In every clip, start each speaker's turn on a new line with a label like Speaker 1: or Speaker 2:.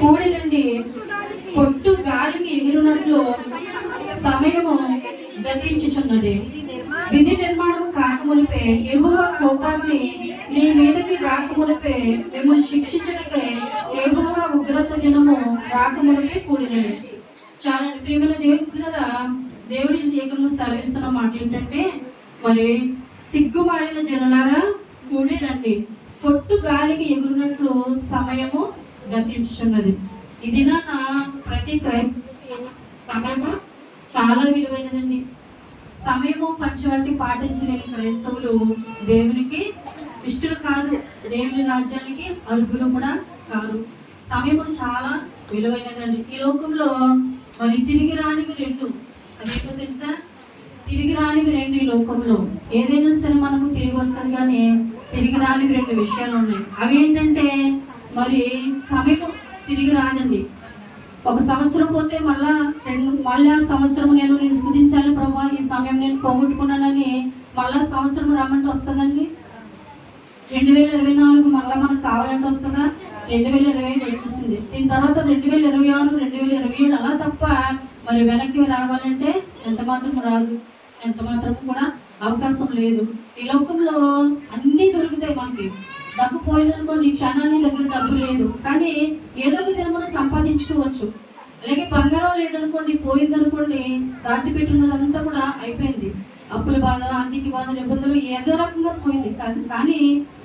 Speaker 1: కూడి నుండి పొట్టు గాలికి ఎగిరినట్లు సమయము గతించుచున్నది. విధి నిర్మాణము కాకమునిపే యెహోవా కోపాగ్ని నీ మీదకి రాకమునిపే మిమ్మల్ని శిక్షించుటకై యెహోవా ఉగ్రత దినము రాకమునిపే కూడినది. చాలా ప్రియమైన దేవుడులారా, దేవుడి లేఖను సెలవిస్తున్న మాట ఏంటంటే, మరి సిగ్గుమాలిన జనులారా కూడి రండి, పొట్టు గాలికి ఎగురినట్లు సమయము గతించుచున్నది. ఇది నా ప్రతి క్రైస్తవునికి సమయము చాలా విలువైనదండి. సమయము పంచవంటి పాటించలేని క్రైస్తవులు దేవునికి ఇష్టలు కాదు, దేవుని రాజ్యానికి అర్హులు కూడా కాదు. సమయము చాలా విలువైనదండి. ఈ లోకంలో మరి తిరిగి రానివి రెండు, అదేంటో తెలుసా? తిరిగి రానివి రెండు. ఈ లోకంలో ఏదైనా సరే మనకు తిరిగి వస్తుంది, కానీ తిరిగి రానివి రెండు విషయాలు ఉన్నాయి. అవి ఏంటంటే, మరి సమయం తిరిగి రాదండి. ఒక సంవత్సరం పోతే మళ్ళా సంవత్సరం నేను స్తుతించాలి ప్రభా, ఈ సమయం నేను పోగొట్టుకున్నానని మళ్ళా సంవత్సరం రమ్మంటే వస్తుందండి? 2024 మళ్ళీ మనకు కావాలంటే వస్తుందా? 2025 వచ్చేసింది. దీని తర్వాత 2026, 2027 అలా తప్ప మరి వెనక్కి రావాలంటే ఎంత మాత్రం రాదు, ఎంత మాత్రం కూడా అవకాశం లేదు. ఈ లోకంలో అన్నీ దొరుకుతాయి మనకి. డబ్బు పోయిందనుకోండి, క్షణాన్ని దగ్గర డబ్బు లేదు, కానీ ఏదో ఒక దినమును సంపాదించుకోవచ్చు. అలాగే బంగారం లేదనుకోండి, పోయిందనుకోండి, దాచిపెట్టినదంతా కూడా అయిపోయింది. అప్పుల బాధ, ఆర్థిక బాధ, నిబంధనలు ఏదో రకంగా పోయింది, కానీ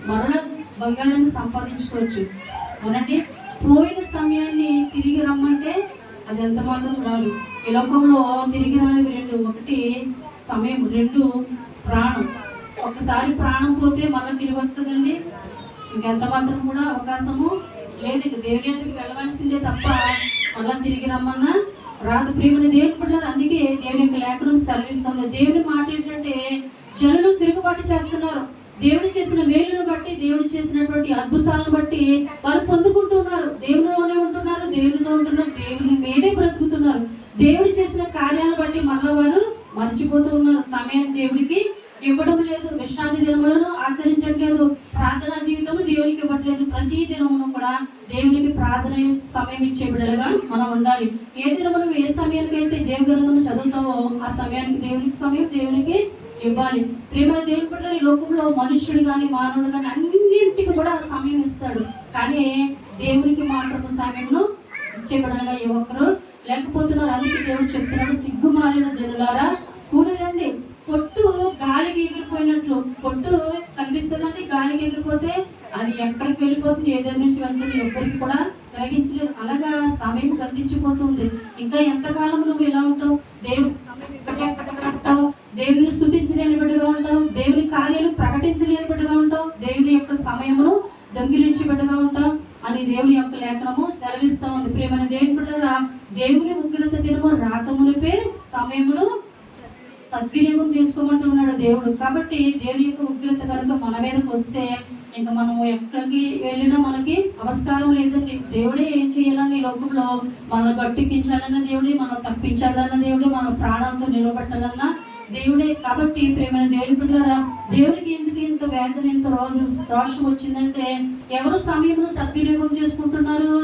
Speaker 1: మరలా బంగారాన్ని సంపాదించుకోవచ్చు. అవునండి, పోయిన సమయాన్ని తిరిగి రమ్మంటే అది ఎంత మాత్రం రాదు. ఈ లోకంలో తిరిగి రానివి రెండు, ఒకటి సమయం, రెండు ప్రాణం. ఒకసారి ప్రాణం పోతే మళ్ళీ తిరిగి వస్తుందండి? ఇంకెంత మాత్రం కూడా అవకాశము లేదు. ఇక దేవుని ఎందుకు వెళ్ళవలసిందే తప్ప మళ్ళీ తిరిగి రమ్మన్నా రాదు. ప్రియమైన దేవుని బిడ్డలారా, అందుకే దేవుని యొక్క లేఖనం సెలవిస్తుంది. దేవుని మాట ఏంటంటే, జనులు తిరుగుబాటు చేస్తున్నారు. దేవుడు చేసిన మేలును బట్టి, దేవుడు చేసినటువంటి అద్భుతాలను బట్టి వారు పొందుకుంటున్నారు. దేవునిలోనే ఉంటున్నారు, దేవునితో ఉంటున్నారు, దేవుని మీదే బ్రతుకుతున్నారు. దేవుడు చేసిన కార్యాలను బట్టి మళ్ళీ వారు మర్చిపోతూ ఉన్నారు. సమయం దేవుడికి ఇవ్వడం లేదు, విశ్రాంతి దినములను ఆచరించట్లేదు, ప్రార్థనా జీవితం దేవునికి ఇవ్వట్లేదు. ప్రతి దినమును కూడా దేవునికి ప్రార్థన సమయం ఇచ్చే బిడ్డలుగా మనం ఉండాలి. ఏ దినమును ఏ సమయానికి అయితే జీవ గ్రంథం చదువుతావో ఆ సమయానికి దేవునికి సమయం దేవునికి ఇవ్వాలి. ప్రేమ దేవుని బిడ్డలు ఈ లోకంలో మనుష్యుడు కానీ మానవుడు కానీ అన్నింటికి కూడా సమయం ఇస్తాడు, కానీ దేవునికి మాత్రం సమయంను ఇచ్చే బిడ్డలుగా ఏ ఒక్కరు లేకపోతున్నారు. అందుకే దేవుడు చెప్తున్నాడు, సిగ్గుమాలిన జనులారా కూడి రండి, పొట్టు గాలికి ఎగిరిపోయినట్లు. పొట్టు కనిపిస్తుందండి, గాలికి ఎగిరిపోతే అది ఎక్కడికి వెళ్ళిపోతుంది, ఏదో నుంచి వెళ్తుంది, ఎవరికి కూడా గ్రహించలేదు. అలాగా సమయం గతించిపోతుంది. ఇంకా ఎంతకాలం నువ్వు ఇలా ఉంటావు? దేవుని స్తుతించలేని బిడ్డగా ఉంటావు, దేవుని కార్యాలు ప్రకటించలేని బిడ్డగా ఉంటావు, దేవుని యొక్క సమయమును దొంగిలించి బిడ్డగా ఉంటావు అని దేవుని యొక్క లేఖనము సెలవిస్తూ ఉంది. ప్రియమైన దేవుని బిడ్డలారా, దేవుని ఉగ్రత దినము రాకమునిపే సమయమును సద్వినియోగం చేసుకోమంటున్నాడు దేవుడు. కాబట్టి దేవుని యొక్క ఉగ్రత కనుక మన మీదకి వస్తే ఇంకా మనము ఎక్కడికి వెళ్ళినా మనకి అవస్కారం లేదండి. దేవుడే ఏం చేయాలని లోకంలో మనల్ని గట్టెక్కించాలన్న దేవుడే, మనం తప్పించాలన్న దేవుడే, మన ప్రాణాలతో నిలబెట్టాలన్న దేవుడే. కాబట్టి ప్రేమైన దేవుని బిడ్డలారా, దేవునికి ఎందుకు ఇంత వేదన, ఇంత రోషం వచ్చిందంటే, ఎవరు సమయమును సద్వినియోగం చేసుకుంటున్నారు?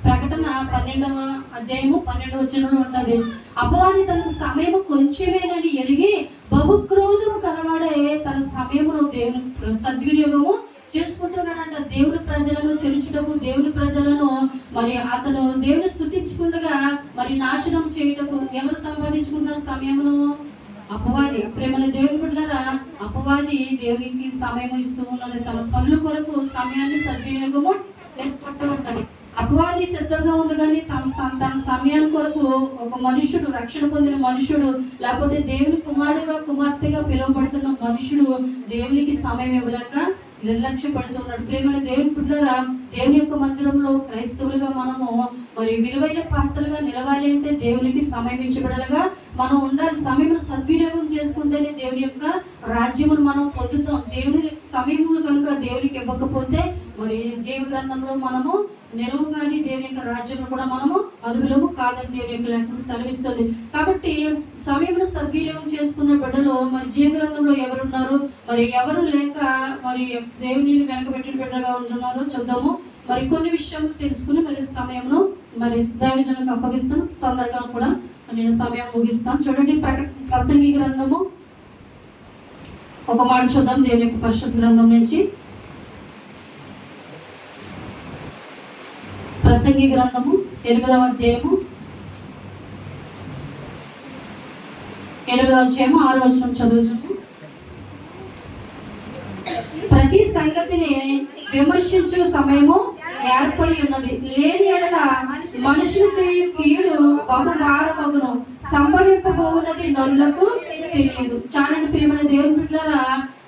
Speaker 1: ప్రకటన 12వ అధ్యాయము 12వ వచనంలో ఉన్నది, అపవాది తనకు సమయము కొంచెమేనని ఎరిగి బహుక్రోధము కలవాడే తన సమయమును దేవుని సద్వినియోగము చేసుకుంటున్నాడంట. దేవుని ప్రజలను చెరుచుటకు, దేవుని ప్రజలను మరి అతను దేవుని స్తుతించకుండా మరి నాశనం చేయుటకు ఎవరు సంపాదించుకున్నారు సమయమును? అపవాది. ప్రేమల దేవుని బిడ్డలారా, అపవాది దేవునికి సమయం ఇస్తూ ఉన్నది. తన పనుల కొరకు సమయాన్ని సద్వినియోగము చేసుకుంటూ ఉంటది. అపవాది సిద్ధంగా ఉంది, కానీ తన సమయం కొరకు ఒక మనుషుడు, రక్షణ పొందిన మనుషుడు, లేకపోతే దేవుని కుమారుడుగా కుమార్తెగా పిలువబడుతున్న మనుషుడు దేవునికి సమయం ఇవ్వలేక నిర్లక్ష్యపడుతున్నాడు. ప్రేమల దేవుని బిడ్డలారా, దేవుని యొక్క మందిరంలో క్రైస్తవులుగా మనము మరి విలువైన పాత్రలుగా నిలవాలి అంటే దేవునికి సమయం ఇచ్చబడలుగా మనం ఉండాలి. సమయం సద్వినియోగం చేసుకుంటేనే దేవుని యొక్క రాజ్యమును మనం పొందుతాం. దేవుని సమయము కనుక దేవునికి ఇవ్వకపోతే మరి జీవ గ్రంథంలో మనము నిలవు, కానీ దేవుని యొక్క రాజ్యంలో కూడా మనము అర్హులము కాదని దేవుని యొక్క లేఖనం సెలవిస్తుంది. కాబట్టి సమయమును సద్వినియోగం చేసుకున్న బిడ్డలో మరి జీవ గ్రంథంలో ఎవరున్నారు? మరి ఎవరు లేక మరి దేవుని వెనకబెట్టిన బిడ్డగా ఉంటున్నారు చూద్దాము. మరి కొన్ని విషయాలు తెలుసుకుని మరి సమయంలో మరి దైవజనులకు అప్పగిస్తాను. తొందరగా కూడా నేను సమయం ముగిస్తాను. చూడండి, ప్రసంగి గ్రంథము ఒక మాట చూద్దాం. దేవుని యొక్క పరిశుద్ధ గ్రంథం నుంచి ప్రసంగి గ్రంథము 8వ అధ్యాయము 6వ వచనం చదువుతాము. ప్రతి సంగతిని విమర్శించు సమయము ఏర్పడి ఉన్నది, లేని ఎడల మనుషులు చేయు కీడు బహుభారమగును, సంభవింపబోవున్నది నరులకు తెలియదు. చాలండి ప్రియమైన దేవుని బిడ్డలారా,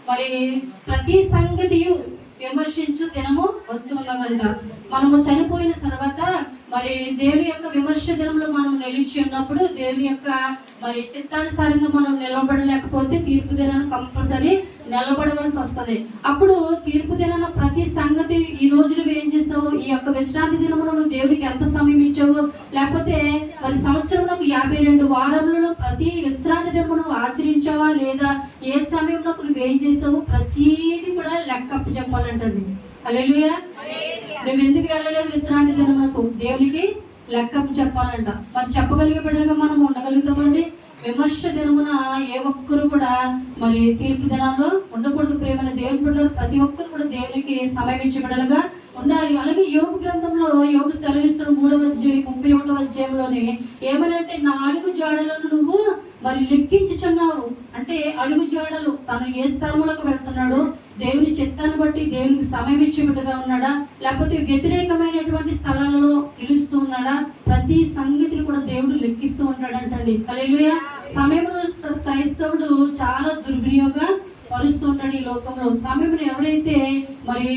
Speaker 1: మరి ప్రతి సంగతియు విమర్శించు దినము వస్తున్నదంట. మనము చనిపోయిన తర్వాత మరి దేవుని యొక్క విమర్శ దినంలో మనం నిలిచి ఉన్నప్పుడు దేవుని యొక్క మరి చిత్తానుసారంగా మనం నిలబడలేకపోతే తీర్పు దినాన్ని కంపల్సరీ నిలబడవలసి వస్తుంది. అప్పుడు తీర్పు దినాన ప్రతి సంగతి ఈ రోజు నువ్వు ఏం చేస్తావు, ఈ యొక్క విశ్రాంతి దినమును నువ్వు దేవునికి ఎంత సమయం ఇచ్చావు, లేకపోతే మరి సంవత్సరంలో 52 వారములలో ప్రతి విశ్రాంతి దినము నువ్వు ఆచరించావా లేదా, ఏ సమయంలో నువ్వేం చేసావు, ప్రతిదీ కూడా లెక్క చెప్పాలంటండి. హల్లెలూయా. నువ్వు ఎందుకు వెళ్ళలేదు విశ్రాంతి దినమునకు, దేవునికి లెక్క చెప్పాలంట. మరి చెప్పగలిగే బిడ్డలుగా మనం ఉండగలుగుతామండి. విమర్శ దినమున ఏ ఒక్కరు కూడా మరి తీర్పు దినాల్లో ఉండకూడదు. ప్రేమైన దేవుని బిడ్డలు ప్రతి ఒక్కరు కూడా దేవునికి సమయం ఇచ్చే బిడ్డలుగా ఉండాలి. అలాగే యోబు గ్రంథంలో యోబు సెలవిస్తున్న 3వ అధ్యాయం 31వ అధ్యాయంలోనే ఏమనంటే, నా అడుగు జాడలను నువ్వు మరి లెక్కించుచున్నావు. అంటే అడుగు జాడలు, తను ఏ స్థలంలోకి వెళ్తున్నాడో దేవుని చిత్తాన్ని బట్టి దేవునికి సమయం ఇచ్చేట్టుగా ఉన్నాడా, లేకపోతే వ్యతిరేకమైనటువంటి స్థలాలలో నిలుస్తూ ఉన్నాడా, ప్రతి సంగతిని కూడా దేవుడు లెక్కిస్తూ ఉంటాడంటండి. హల్లెలూయా. సమయమును క్రైస్తవుడు చాలా దుర్వినియోగ పరుస్తూ ఉంటాడు ఈ లోకంలో. సమయమును ఎవరైతే మరి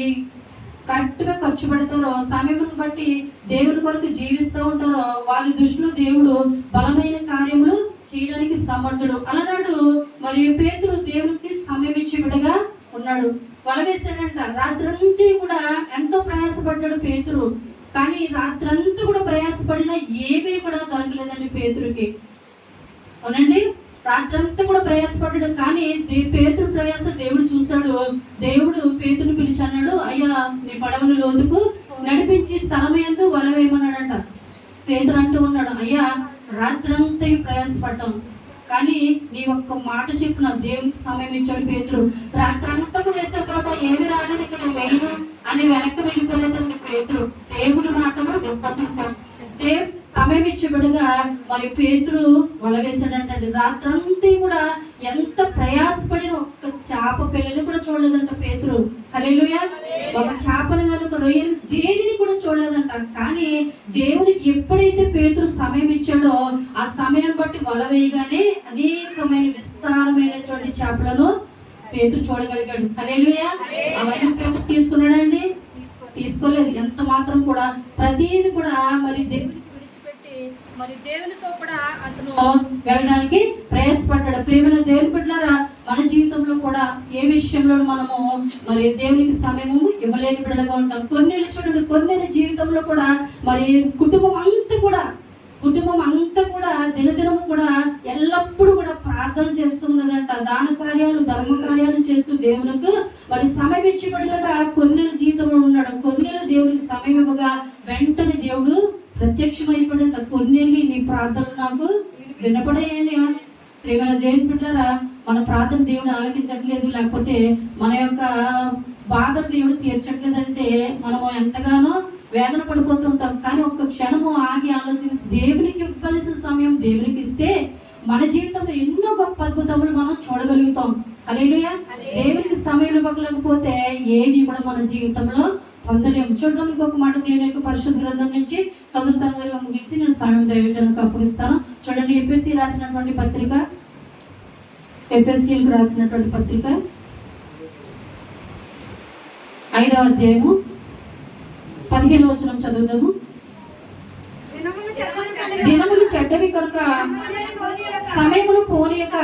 Speaker 1: కరెక్ట్గా ఖర్చు పెడతారో, సమయమును బట్టి దేవుని కొరకు జీవిస్తూ ఉంటారో, వారి దృష్టిలో దేవుడు బలమైన కార్యములు చేయడానికి సమర్థుడు. అలానాడు మరి పేతురు దేవునికి సమయం ఇచ్చి బిడ్డగా ఉన్నాడు. వల వేసాడంట. రాత్రంతా కూడా ఎంతో ప్రయాసపడ్డాడు పేతురు. కానీ రాత్రంతా కూడా ప్రయాసపడినా ఏమీ కూడా దొరకలేదండి పేతురుకి. అవునండి, రాత్రంతా కూడా ప్రయాసపడ్డాడు. కానీ పేతురు ప్రయాస దేవుడు చూశాడు. దేవుడు పేతురుని పిలిచి అన్నాడు, అయ్యా నీ పడవను లోతుకు నడిపించి స్థలమేందు వల వేయమన్నాడంట. పేతురు అంటూ ఉన్నాడు, అయ్యా రాత్రంతా ప్రయాసపడ్డాం, కానీ నీ ఒక్క మాట చెప్పు, నా దేవునికి సమయం ఇచ్చాడు పేతురు. రాత్రంతా కూడా వేస్తే ప్రభా ఏమి రాలేదు, ఇక్కడ నువ్వు వేయను అని వెనక్కి వెళ్ళిపోలేదండి పేతురు. దేవుని మాటలు దేవుడు సమయం ఇచ్చిబడిగా మరి పేతురు వల వేసాడంటండి. రాత్రంతా కూడా ఎంత ప్రయాసపడిన ఒక్క చేప పిల్లని కూడా చూడలేదంట పేతురు. హల్లెలూయా. ఒక చేపను కనుక రొయ్యను దేనిని కూడా చూడలేదంట. కానీ దేవునికి ఎప్పుడైతే పేతురు సమయం ఇచ్చాడో ఆ సమయం బట్టి వల వేయగానే అనేకమైన విస్తారమైనటువంటి చేపలను పేతురు చూడగలిగాడు. హల్లెలూయా. అవన్నీ పేతురు తీసుకున్నాడండి? తీసుకోలేదు. ఎంత మాత్రం కూడా ప్రతిదీ కూడా మరి దేవునికి విడిచిపెట్టి మరి దేవునితో కూడా అతను వెళ్ళడానికి ప్రయాసపడ్డాడు. ప్రియమైన దేవుని బిడ్డలారా, మన జీవితంలో కూడా ఏ విషయంలో మనము మరి దేవునికి సమయము ఇవ్వలేని బిడ్డలుగా ఉంటాం. కొన్నేళ్ళు చూడండి, కొన్నేళ్ళ జీవితంలో కూడా మరి కుటుంబం అంతా కూడా దినదినము కూడా ఎల్లప్పుడూ కూడా ప్రార్థన చేస్తూ ఉన్నదంట. దాన కార్యాలు ధర్మ కార్యాలు చేస్తూ దేవునికి మరి సమయం ఇచ్చి బిడ్డలుగా కొన్నేళ్ళ జీవితంలో ఉన్నాడు. కొన్నేళ్ళు దేవునికి సమయం ఇవ్వగా వెంటనే దేవుడు ప్రత్యక్షమైపోయాడంట. కొన్నేళ్ళు నీ ప్రార్థనలు నాకు వినపడేయండి. ప్రేమైన దేవుని బిడ్డలారా, మన ప్రార్థన దేవుడు ఆలకించట్లేదు, లేకపోతే మన యొక్క బాధలు దేవుడు తీర్చట్లేదంటే మనము ఎంతగానో వేదన పడిపోతుంటాం. కానీ ఒక్క క్షణము ఆగి ఆలోచించి దేవునికి ఇవ్వాల్సిన సమయం దేవునికి ఇస్తే మన జీవితంలో ఎన్నో గొప్ప అద్భుతములు మనం చూడగలుగుతాం. హల్లెలూయా. దేవునికి సమయం ఇవ్వకపోతే ఏది కూడా మన జీవితంలో పొందలేము. చూద్దాం ఇంకొక మాట దేవుని యొక్క పరిశుద్ధ గ్రంథం నుంచి తొందరగా ముగించి నేను సమయం దైవజనులకు అప్పగిస్తాను. చూడండి, ఎఫెసీలకు రాసినటువంటి పత్రిక 5వ అధ్యాయము 15వ వచనం చదువుదాము. దినములు చెడ్డవి కనుక సమయమును పోనీయక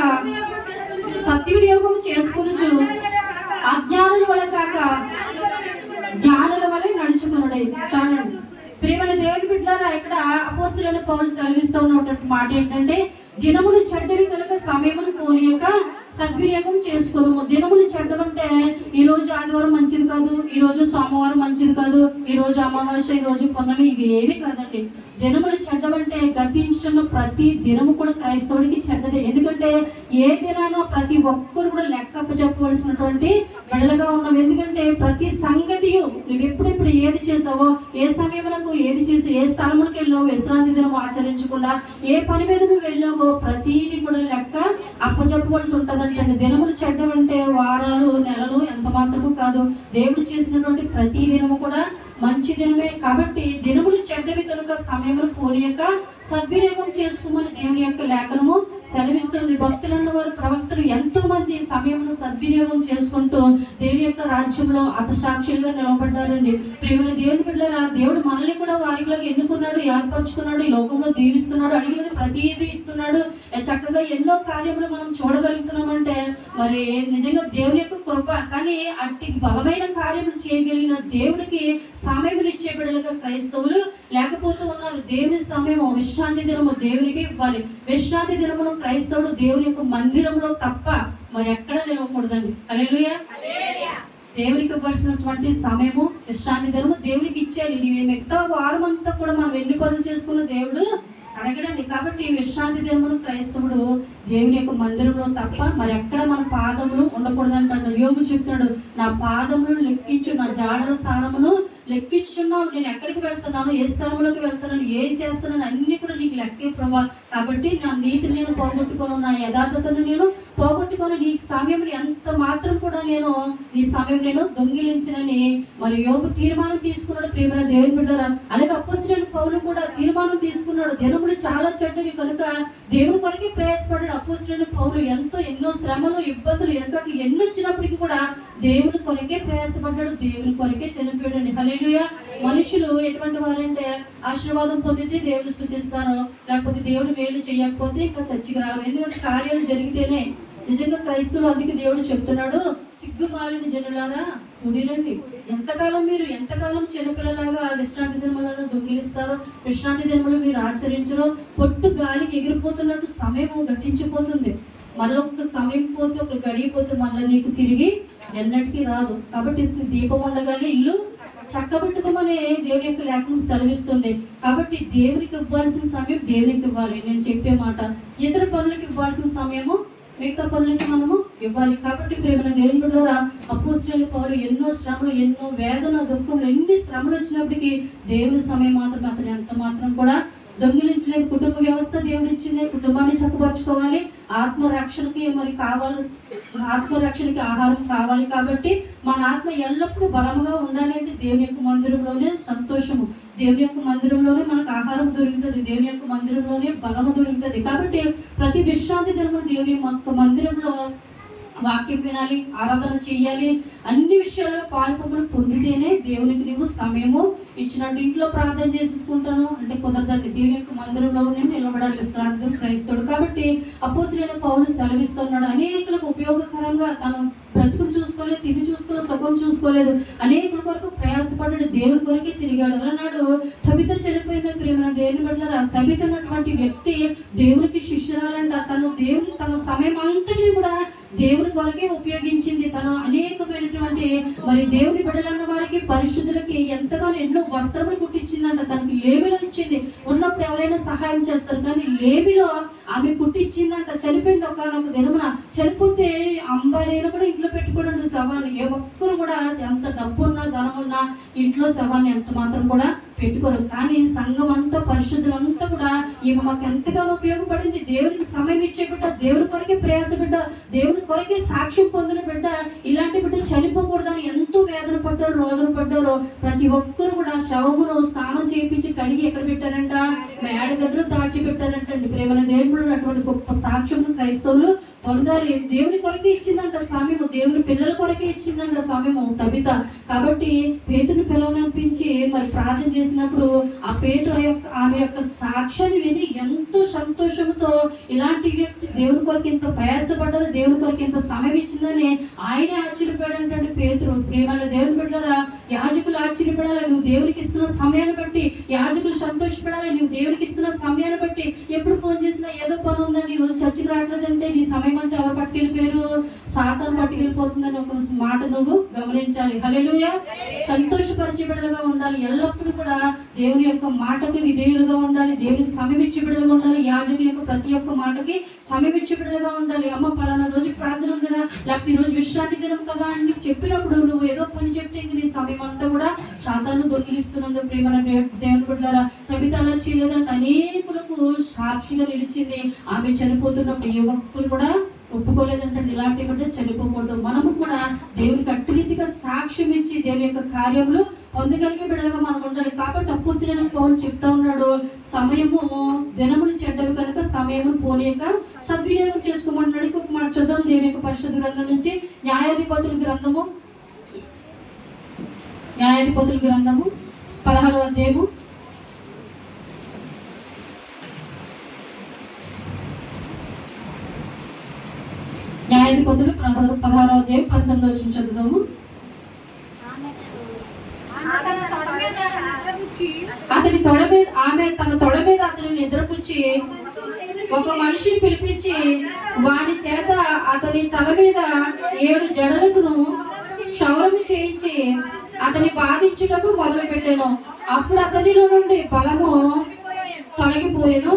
Speaker 1: సత్వినియోగం చేసుకొనుచు అజ్ఞానుల వలె కాక జ్ఞానుల వలె నడుచుకొనుడే. చూడండి ప్రియమైన దేవుని బిడ్డలారా, ఇక్కడ అపోస్తలుడైన పౌలు సెలవిస్తూ ఉన్నటువంటి మాట ఏంటంటే, దినములు చెడ్డవి కనుక సమయమును పోనీయక సద్వినియోగం చేసుకున్నాము. దినములు చెడ్డవంటే ఈ రోజు ఆదివారం మంచిది కాదు, ఈ రోజు సోమవారం మంచిది కాదు, ఈ రోజు అమావాస్య, ఈ రోజు పున్నమి, ఇవేవి కాదండి. దినములు చెడ్డవంటే గతించున్న ప్రతి దినము కూడా క్రైస్తవుడికి చెడ్డదే. ఎందుకంటే ఏ దినాన ప్రతి ఒక్కరు కూడా లెక్క చెప్పవలసినటువంటి బిడ్డలుగా ఉన్నాం. ఎందుకంటే ప్రతి సంగతియు నువ్వు ఎప్పుడెప్పుడు ఏది చేసావో, ఏ సమయములకు ఏది చేసి, ఏ స్థలములకు వెళ్ళావో, విశ్రాంతి దినం ఆచరించకుండా ఏ పని మీద నువ్వు వెళ్ళావో ప్రతిదీ కూడా లెక్క అప్పచెప్పవలసి ఉంటుందంటే. దినములు చెడ్డవంటే వారాలు, నెలలు ఎంత మాత్రము కాదు. దేవుడు చేసినటువంటి ప్రతి దినము కూడా మంచి దినమే. కాబట్టి దినములు చెడ్డవి కనుక సమయమును పోనీయక సద్వినియోగం చేసుకోమని దేవుని యొక్క లేఖనము సెలవిస్తుంది. భక్తులున్న వారు, ప్రవక్తలు ఎంతో మంది సమయమును సద్వినియోగం చేసుకుంటూ దేవుని యొక్క రాజ్యంలో అతసాక్షులుగా నిలబడ్డారండి. ప్రియమైన దేవుని బిడ్డలారా, దేవుడు మనల్ని కూడా వారిలాగా ఎన్నుకున్నాడు, ఏర్పరచుకున్నాడు, ఈ లోకంలో దీవిస్తున్నాడు, అడిగినది ప్రతిదీ ఇస్తున్నాడు. చక్కగా ఎన్నో కార్యములు మనం చూడగలుగుతున్నామంటే మరి నిజంగా దేవుని యొక్క కృప. కానీ అట్టి బలమైన కార్యములు చేయగలిగిన దేవుడికి సమయం ఇచ్చే బిడ్డలుగా క్రైస్తవులు లేకపోతూ ఉన్నారు. దేవుని సమయం, విశ్రాంతి దినము దేవునికి ఇవ్వాలి. విశ్రాంతి దినమును క్రైస్తవుడు దేవుని యొక్క మందిరంలో తప్ప మరి ఎక్కడ నిలవకూడదండి. హల్లెలూయా. దేవునికి ఇవ్వాల్సినటువంటి సమయము, విశ్రాంతి దినము దేవునికి ఇచ్చేయాలి. నీవు మిగతా వారం అంతా కూడా మనం ఎన్ని పనులు చేసుకున్న దేవుడు అడగడండి. కాబట్టి విశ్రాంతి దినమును క్రైస్తవుడు దేవుని యొక్క మందిరంలో తప్ప మరి ఎక్కడ మన పాదములు ఉండకూడదంటాడు. యోగు చెప్తాడు, నా పాదములను లెక్కించు, నా జాడల సారమును లెక్కించున్నావు. నేను ఎక్కడికి వెళ్తున్నాను, ఏ స్థలంలోకి వెళ్తున్నాను, ఏం చేస్తున్నాను, అన్ని కూడా నీకు లెక్కే ప్రభా. కాబట్టి నా నీతిని నేను పోగొట్టుకోను, నా యథార్థతను నేను పోగొట్టుకొని నీ సమయం ఎంత మాత్రం కూడా నీ సమయం నేను దొంగిలించినని మరి యోగు తీర్మానం తీసుకున్నాడు. ప్రియమైన దేవుని బిడ్డలారా, అలాగే అపొస్తలుడైన పౌలు కూడా తీర్మానం తీసుకున్నాడు. దినములు చాలా చెడ్డవి కనుక దేవుని కొరకే ప్రయాసపడ్డాడు. అపొస్తలుడైన పౌలు ఎన్నో శ్రమలు, ఇబ్బందులు, ఇరకట్లు ఎన్ని వచ్చినప్పటికీ కూడా దేవుని కొరకే ప్రయాసపడ్డాడు, దేవుని కొరకే చనిపోయాడు. హల్లెలూయా. మనుషులు ఎటువంటి వారంటే ఆశీర్వాదం పొందితే దేవుని స్తుతిస్తారు, లేకపోతే దేవుడు మేలు చేయకపోతే ఇంకా చచ్చికి రారు. ఎందుకంటే కార్యాలు జరిగితేనే నిజంగా క్రైస్తవులు. అందుకే దేవుడు చెప్తున్నాడు, సిగ్గుమాలిన జనులారా కుడిరండి. ఎంతకాలం చిన్నపిల్లలాగా విశ్రాంతి దినములను దొంగిలిస్తారో, విశ్రాంతి దినములు మీరు ఆచరించరో. పొట్టు గాలికి ఎగిరిపోతున్నట్టు సమయం గతించిపోతుంది. మళ్ళీ ఒక సమయం పోతే, ఒక గడిపోతే మళ్ళీ నీకు తిరిగి ఎన్నటికీ రాదు. కాబట్టి దీపం ఉండగానే ఇల్లు చక్కబెట్టుకోమని దేవుని యొక్క లేఖనం సెలవిస్తుంది. కాబట్టి దేవునికి ఇవ్వాల్సిన సమయం దేవునికి ఇవ్వాలి. నేను చెప్పే మాట, ఇతర పనులకు ఇవ్వాల్సిన సమయము మిగతా పనులకి మనము ఇవ్వాలి. కాబట్టి ప్రేమ దేవుని బిడ్డలారా, అపొస్తలుడైన పౌలు ఎన్నో శ్రమలు, ఎన్నో వేదన, దుఃఖములు, ఎన్ని శ్రమలు వచ్చినప్పటికీ దేవుని సమయం మాత్రం అతను ఎంత మాత్రం కూడా దొంగిలించలేదు. కుటుంబ వ్యవస్థ దేవుడు ఇచ్చింది, కుటుంబాన్ని చక్కపరచుకోవాలి. ఆత్మరక్షణకి ఆహారం కావాలి. కాబట్టి మన ఆత్మ ఎల్లప్పుడూ బలముగా ఉండాలి. అంటే దేవుని యొక్క మందిరంలోనే సంతోషము, దేవుని యొక్క మందిరంలోనే మనకు ఆహారం దొరుకుతుంది, దేవుని యొక్క మందిరంలోనే బలము దొరుకుతుంది. కాబట్టి ప్రతి విశ్రాంతి దినమున దేవుని యొక్క మందిరంలో వాక్యం వినాలి, ఆరాధన చేయాలి. అన్ని విషయాల్లో పాలుపొప్పులు పొందితేనే దేవునికి నీవు సమయము ఇచ్చినట్టు. ఇంట్లో ప్రార్థన చేసుకుంటాను అంటే కుదరదండి. దేవుని యొక్క మందిరంలో నేను నిలబడాలి విశ్రాంతి క్రైస్తవుడు. కాబట్టి అపొస్తలుడైన పౌలు సెలవిస్తున్నాడు, అనేకులకు ఉపయోగకరంగా తను బ్రతుకులు చూసుకోలేదు, తిని చూసుకోలేదు, సుఖం చూసుకోలేదు, అనేకుల కొరకు ప్రయాసపడ్డాడు, దేవుని కొరకే తిరిగాడు. అన్నాడు, తబిత చనిపోయిందని ప్రియమైన దేవుని బిడ్డలారా, తబిత అన్నటువంటి వ్యక్తి దేవునికి శిష్యురాలంట. తన సమయం అంతటిని కూడా దేవుని కొరకే ఉపయోగించింది. తను అనేకమైనటువంటి మరి దేవుని బిడ్డలన్న వారికి, పరిశుద్ధులకి ఎంతగానో ఎన్నో వస్త్రములు కుట్టించిందంట. తనకి లేమిలో ఇచ్చింది. ఉన్నప్పుడు ఎవరైనా సహాయం చేస్తారు, కానీ లేమిలో ఆమె కుట్టించిందంట. చనిపోయింది ఒకనొక దినమున. చనిపోతే అంబారీను కూడా ఇంట్లో పెట్టుకోండి శవాన్ని. ఏ ఒక్కరు కూడా ఎంత డబ్బున్నా, ధనమున్నా ఇంట్లో శవాన్ని ఎంత మాత్రం కూడా పెట్టుకోరు. కానీ సంఘం అంతా, పరిశుద్ధులంతా కూడా ఈమె మాకు ఎంతగానో ఉపయోగపడింది, దేవునికి సమయం ఇచ్చే బిడ్డ, దేవుని కొరకే ప్రయాస బిడ్డ, దేవుని కొరకే సాక్ష్యం పొందిన బిడ్డ, ఇలాంటి బిడ్డ చనిపోకూడదని ఎంతో వేదన పడ్డారు, రోదన పడ్డారు. ప్రతి ఒక్కరు కూడా శవమును స్నానం చేయించి కడిగి ఎక్కడ పెట్టారంట, మేడ గదిలో దాచిపెట్టారంటండి. ప్రేమన దేవుడు అటువంటి గొప్ప సాక్ష్యం క్రైస్తవులు పొందాలి. దేవుని కొరకే ఇచ్చిందంట సమయము, దేవుని పిల్లల కొరకే ఇచ్చిందంట సమయము తబిత. కాబట్టి పేతుని పిలవనంపించి మరి ప్రార్థన చేసి చేసినప్పుడు ఆ పేతురు ఆమె యొక్క సాక్ష్యాన్ని విని ఎంతో సంతోషంతో ఇలాంటి వ్యక్తి దేవుని కొరకు ఇంత ప్రయాసపడ్డది, దేవుని కొరకు ఇంత సమయం ఇచ్చిందని ఆయనే ఆశ్చర్యపడంటే పేతురు. ప్రియమైన దేవుని బిడ్డలారా, యాజకులు ఆశ్చర్యపడాలి, నువ్వు దేవునికి ఇస్తున్న సమయాన్ని బట్టి. యాజకులు సంతోషపడాలి, నువ్వు దేవునికి ఇస్తున్న సమయాన్ని బట్టి. ఎప్పుడు ఫోన్ చేసినా ఏదో పని ఉందండి, ఈ రోజు చర్చికి రావట్లేదంటే నీ సమయం అంతా ఎవరు పట్టుకెళ్ళిపోయారు? సాతాను పట్టుకెళ్ళిపోతుందని ఒక మాట నువ్వు గమనించాలి. హల్లెలూయా. సంతోషపరిచే బిడ్డలుగా ఉండాలి. ఎల్లప్పుడూ కూడా దేవుని యొక్క మాటకి విధేయులుగా ఉండాలి. దేవునికి సమయం ఇచ్చే బిడ్డలుగా ఉండాలి. యాజకుల యొక్క ప్రతి ఒక్క మాటకి సమయం ఇచ్చే బిడ్డలుగా ఉండాలి. అమ్మ పలానా రోజు ప్రార్థన ఉందిరా, లేకపోతే ఈ రోజు విశ్రాంతి దినం కదా అని చెప్పినప్పుడు నువ్వు ఏదో పని చెప్తే ఇంక నీ సమయం అంతా కూడా సాతాను దొంగిలిస్తున్నందు. ప్రియమైన దేవుని బిడ్డలారా, తబిత అలా చేయలేదంటే అనేకులకు సాక్షిగా నిలిచింది. ఆమె చనిపోతున్నప్పుడు ఏ ఒక్కరు కూడా ఒప్పుకోలేదంటే ఇలాంటి బిడ్డ చనిపోకూడదు. మనము కూడా దేవునికి అట్టి రీతిగా సాక్ష్యం ఇచ్చి దేవుని యొక్క కార్యములు పొందగలిగే బిడ్డలుగా మనం ఉండాలి. కాబట్టి అపోస్తలుడైన పౌలు చెప్తా ఉన్నాడు, సమయము దినములు చెడ్డవి కనుక సమయమును పోనీయక సద్వినియోగం చేసుకోమంటున్నాడు. ఇంకొక మాట చూద్దాం దేవుని యొక్క పరిశుద్ధ గ్రంథం నుంచి. న్యాయాధిపతుల గ్రంథము 16వ అధ్యాయము 16వ అధ్యాయం 19వ వచనం చదువుదాము. అతని తొడ మీద ఆమె తన తొడ మీద అతని నిద్రపుచ్చి ఒక మనిషిని పిలిపించి వాని చేత అతని తల మీద 7 జడలను క్షౌరము చేయించి అతని బాధించుటకు మొదలు పెట్టాను. అప్పుడు అతనిలో నుండి బలము తొలగిపోయాను.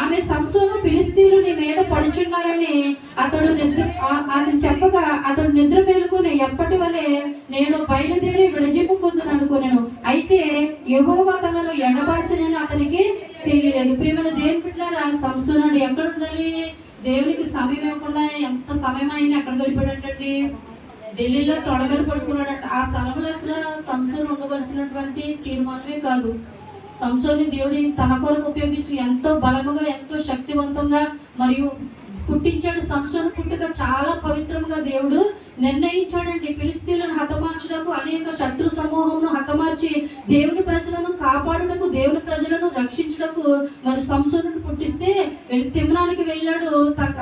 Speaker 1: ఆమె సంసోను ఫిలిష్తీయులు నీ మీద పడుచున్నారని అతడు చెప్పగా అతడు నిద్ర మేలుకొని ఎప్పటి వలె నేను బయలుదేరి విడజిమ్ముకుందును అనుకున్నాను. అయితే యెహోవా తనను ఎడబాసినని అతనికి తెలియలేదు. ప్రియమైన దేవుని బిడ్డలారా, సంసోను అంటే ఎక్కడ ఉండాలి? దేవునికి సమయం ఇవ్వకుండా ఎంత సమయం అయినా ఎక్కడ గడిపాడంటండి? ఢిల్లీలో తొడ మీద పడుకున్నాడంట. ఆ స్థలంలో అసలు సంసోను ఉండవలసినటువంటి తీర్మానమే కాదు. సంసోని దేవుడి తన కొరకు ఉపయోగించి ఎంతో బలముగా, ఎంతో శక్తివంతంగా మరియు పుట్టించాడు. సంసోను పుట్టుక చాలా పవిత్రంగా దేవుడు నిర్ణయించాడండి. ఫిలిష్తీయులను హతమార్చుటకు, అనేక శత్రు సమూహమును హతమార్చి దేవుని ప్రజలను కాపాడుటకు, దేవుని ప్రజలను రక్షించుటకు మరి సంసోనును పుట్టిస్తే తిమ్నానికి వెళ్ళాడు.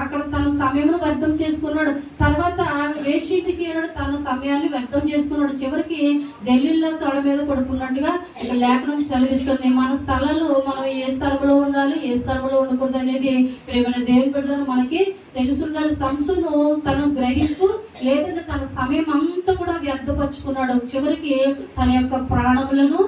Speaker 1: అక్కడ తన సమయమును వ్యర్థం చేసుకున్నాడు. తర్వాత వేషింటికి వెళ్ళాడు, తన సమయాన్ని వ్యర్థం చేసుకున్నాడు. చివరికి ఢిల్లీలో తొడ మీద పడుకున్నట్టుగా ఇక్కడ లేఖనం సెలవిస్తుంది. మన స్థలాల్లో మనం ఏ స్థలంలో ఉండాలి, ఏ స్థలంలో ఉండకూడదు అనేది ప్రియమైన దేవుని బిడ్డలను మనకి తెలిసి ఉండాలి. సంసోను తన గ్రహింపు లేదంటే తన సమయం అంతా కూడా వ్యర్థపరుచుకున్నాడు. చివరికి తన యొక్క ప్రాణములను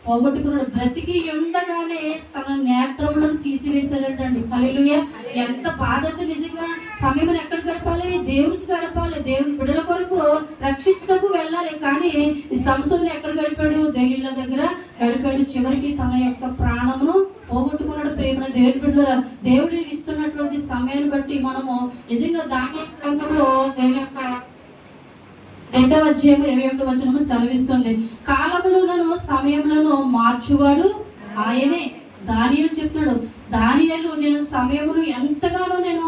Speaker 1: పోగొట్టుకున్నాడు. బ్రతికి ఉండగానే తన నేత్రములను తీసివేశాడంటండి. హల్లెలూయా. ఎంత బాధ అంటే నిజంగా సమయం ఎక్కడ గడపాలి? దేవునికి గడపాలి. దేవుని బిడ్డల కొరకు రక్షించుటకు వెళ్ళాలి. కానీ ఈ సంసోను ఎక్కడ గడిపాడు? దెలీలా దగ్గర గడిపాడు. చివరికి తన యొక్క ప్రాణమును పోగొట్టుకున్నాడు. ప్రేమ దేవుని బిడ్డల దేవుడు ఇస్తున్నటువంటి సమయాన్ని బట్టి మనము నిజంగా దాని గ్రంథంలో దేవుని యొక్క 2వ అధ్యాయం 21వ వచనము సెలవిస్తుంది, కాలములను సమయములను మార్చువాడు ఆయనే. దానియేలు చెప్తాడు, దానియేలు నేను సమయమును ఎంతగానో నేను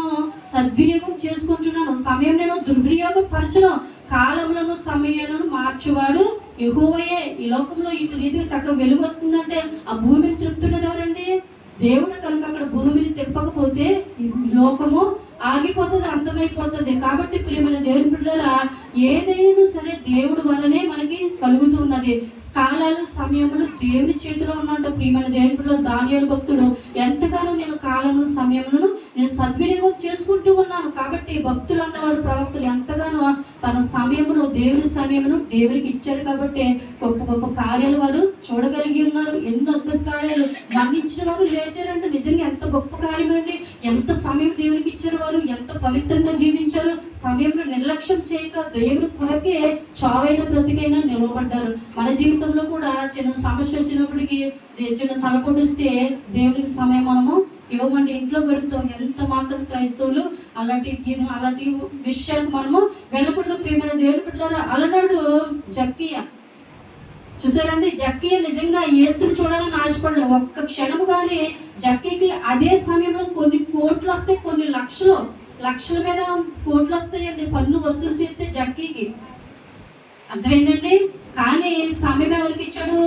Speaker 1: సద్వినియోగం చేసుకుంటున్నాను, సమయం నేను దుర్వినియోగం పరచను, కాలములను సమయాలను మార్చువాడు యెహోవాయే. ఈ లోకంలో ఇటు రీతిగా చక్కగా వెలుగు వస్తుందంటే ఆ భూమిని తిప్పుతున్నది ఎవరండి? దేవుడు కనుక అక్కడ భూమిని తిప్పకపోతే ఈ లోకము ఆగిపోతుంది, అంతమైపోతుంది. కాబట్టి ప్రియమైన దేవుని బిడ్డలారా, ఏదైనా సరే దేవుడు వల్లనే మనకి కలుగుతూ ఉన్నది. కాలాలు సమయములు దేవుని చేతిలో ఉన్నట్టు ప్రియమైన దేవుని బిడ్డలు దానియేలు భక్తుడు ఎంతగానో నేను కాలము సమయములను నేను సద్వినియోగం చేసుకుంటూ ఉన్నాను. కాబట్టి భక్తులు అన్నవారు, ప్రవక్తులు ఎంతగానో తన సమయమును దేవుని సమయమును దేవునికి ఇచ్చారు. కాబట్టి గొప్ప గొప్ప కార్యాలు వారు చూడగలిగి ఉన్నారు. ఎన్నో అద్భుత కార్యాలు మరణించిన వారు లేచారంటే నిజంగా ఎంత గొప్ప కార్యమండి. ఎంత సమయం దేవునికి ఇచ్చారు, వారు ఎంత పవిత్రంగా జీవించారు. సమయంలో నిర్లక్ష్యం చేయక దేవుని కొరకే చావైన బ్రతికైనా నిలవబడ్డారు. మన జీవితంలో కూడా చిన్న సమస్య వచ్చినప్పటికీ, చిన్న తలపొడిస్తే దేవునికి సమయం మనము ఇవ్వమండి, ఇంట్లో గడుపుతాం. ఎంత మాత్రం క్రైస్తవులు అలాంటి విషయాలకు మనము వెళ్ళకూడదు. ప్రియమైన దేవుని బిడ్డలారా, అలనాడు జక్కయ్య చూసారండి, జక్కయ్య నిజంగా యేసుని చూడాలని ఆశపడ్డాడు. ఒక్క క్షణము కానీ జక్కయ్యకి అదే సమయంలో కొన్ని కోట్లు వస్తాయి, కొన్ని లక్షల మీద కోట్లు వస్తాయండి పన్ను వసూలు చేస్తే జక్కయ్యకి. అర్థమైందండి? కానీ సమయం ఎవరికి ఇచ్చాడు?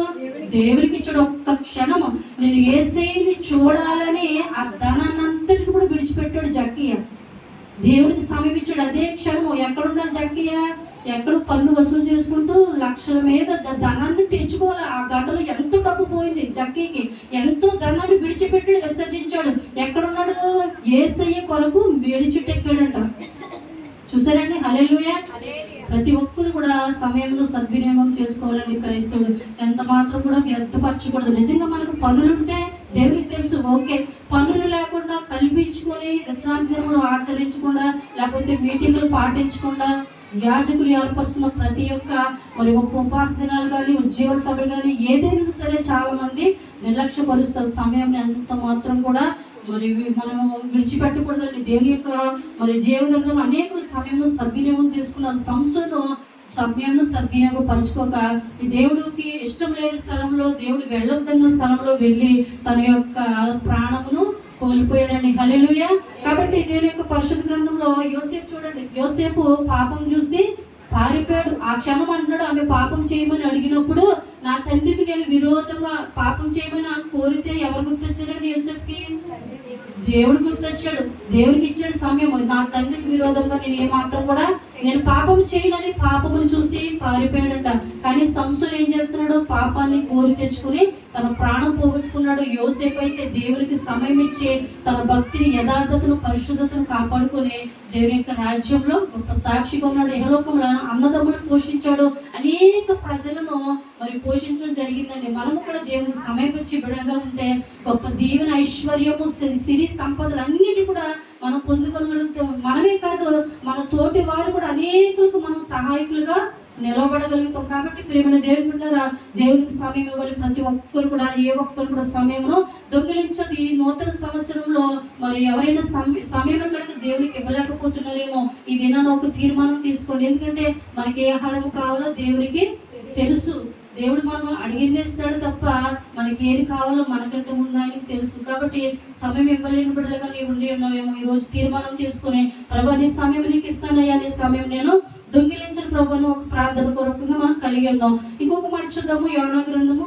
Speaker 1: దేవునికి ఇచ్చాడు. ఒక్క క్షణము నేను యేసయ్యని చూడాలని ఆ ధనాన్ని అంతటిని కూడా విడిచిపెట్టాడు జక్కయ్య. దేవునికి సమయం ఇచ్చాడు. అదే క్షణము ఎక్కడుండాలి జక్కయ్య? ఎక్కడ పన్ను వసూలు చేసుకుంటూ లక్షల మీద ధనాన్ని తెచ్చుకోవాలి. ఆ గంటలో ఎంతో డబ్బు పోయింది జక్కయ్యకి. ఎంతో ధనాన్ని విడిచిపెట్టాడు, విసర్జించాడు. ఎక్కడున్నాడు? యేసయ్య కొరకు మేడి చెట్టు ఎక్కాడంట. చూసారండి? హల్లెలూయా. ప్రతి ఒక్కరు కూడా సమయంలో సద్వినియోగం చేసుకోవాలండి. క్రైస్తవులు ఎంత మాత్రం కూడా వ్యర్థపరచకూడదు. నిజంగా మనకు పనులుంటే దేవునికి తెలుసు, ఓకే. పనులు లేకుండా కల్పించుకొని విశ్రాంతి దినములు ఆచరించకుండా, లేకపోతే మీటింగులు పాటించకుండా, యాజకులు ఏర్పరుస్తున్న ప్రతి ఒక్క మరి ఉపవాస దినాలు కానీ, ఉద్యోగ సభలు కానీ, ఏదైనా సరే చాలా మంది నిర్లక్ష్యపరుస్తారు. సమయం ఎంత మాత్రం కూడా మరి మనం విడిచిపెట్టకూడదండి. దేవుని యొక్క మరి జీవనంలో అనేక సమయంలో సద్వినియోగం చేసుకున్నారు. సంసోను సమయంలో సద్వినియోగం పరుచుకోక ఈ దేవుడికి ఇష్టం లేని స్థలంలో, దేవుడు వెళ్ళొద్దన్న స్థలంలో వెళ్ళి తన యొక్క ప్రాణమును కోల్పోయాడండి. హల్లెలూయా. కాబట్టి దేవుని యొక్క పరిశుద్ధ గ్రంథంలో యోసేపు చూడండి, యోసేపు పాపం చూసి పారిపోయాడు. ఆ క్షణం అన్నాడు, ఆమె పాపం చేయమని అడిగినప్పుడు నా తండ్రికి నేను విరోధంగా పాపం చేయమని కోరితే ఎవరు గుర్తొచ్చారండి? యోసేపుకి దేవుడు గుర్తొచ్చాడు. దేవుడికి ఇచ్చాడు సమయం. నా తండ్రికి విరోధంగా నేను ఏమాత్రం కూడా నేను పాపం చేయనని పాపమును చూసి పారిపోయాడంట. కానీ సంసోను ఏం చేస్తున్నాడు? పాపాన్ని కోరి తెచ్చుకుని తన ప్రాణం పోగొట్టుకున్నాడు. యోసేపు అయితే దేవునికి సమయం ఇచ్చి తన భక్తిని, యథార్థతను, పరిశుద్ధతను కాపాడుకుని దేవుని యొక్క రాజ్యంలో గొప్ప సాక్షిగా ఉన్నాడు. ఇహలోకంలో అన్నదమ్ములను పోషించాడు. అనేక ప్రజలను మరి పోషించడం జరిగిందండి. మనము కూడా దేవునికి సమయం ఇచ్చి బిడగా ఉంటే గొప్ప దీవెన, ఐశ్వర్యము, సిరి సంపదలు అన్నిటి కూడా మనం పొందుకోగలుగుతాం. మనమే కాదు, మన తోటి వారు కూడా అనేకులకు మనం సహాయకులుగా నిలబడగలుగుతాం. కాబట్టి ప్రేమైన దేవుని బిడ్డలారా, దేవునికి సమయం ఇవ్వాలి. ప్రతి ఒక్కరు కూడా, ఏ ఒక్కరు కూడా సమయమును దొంగిలించదు. ఈ నూతన సంవత్సరంలో మరి ఎవరైనా సమయం కనుక దేవునికి ఇవ్వలేకపోతున్నారేమో, ఈ దినాన్ని ఒక తీర్మానం తీసుకోండి. ఎందుకంటే మనకి ఏ ఆహారం కావాలో దేవునికి తెలుసు. దేవుడు మనం అడిగిందే ఇస్తాడు తప్ప మనకి ఏది కావాలో మనకంటే ముందు ఆయనకి తెలుసు. కాబట్టి సమయం ఇవ్వలేని బిడ్డలుగా నీవు ఉండి ఉన్నావేమో, ఈరోజు తీర్మానం తీసుకుని ప్రభా నీ సమయం నీకు ఇస్తానయ్యా, నీ సమయం నేను దొంగిలించిన ప్రభును ఒక ప్రార్థన పూర్వకంగా మనం కలిగి ఉందాం. ఇంకొక మాట చూద్దాము, యోనా గ్రంథము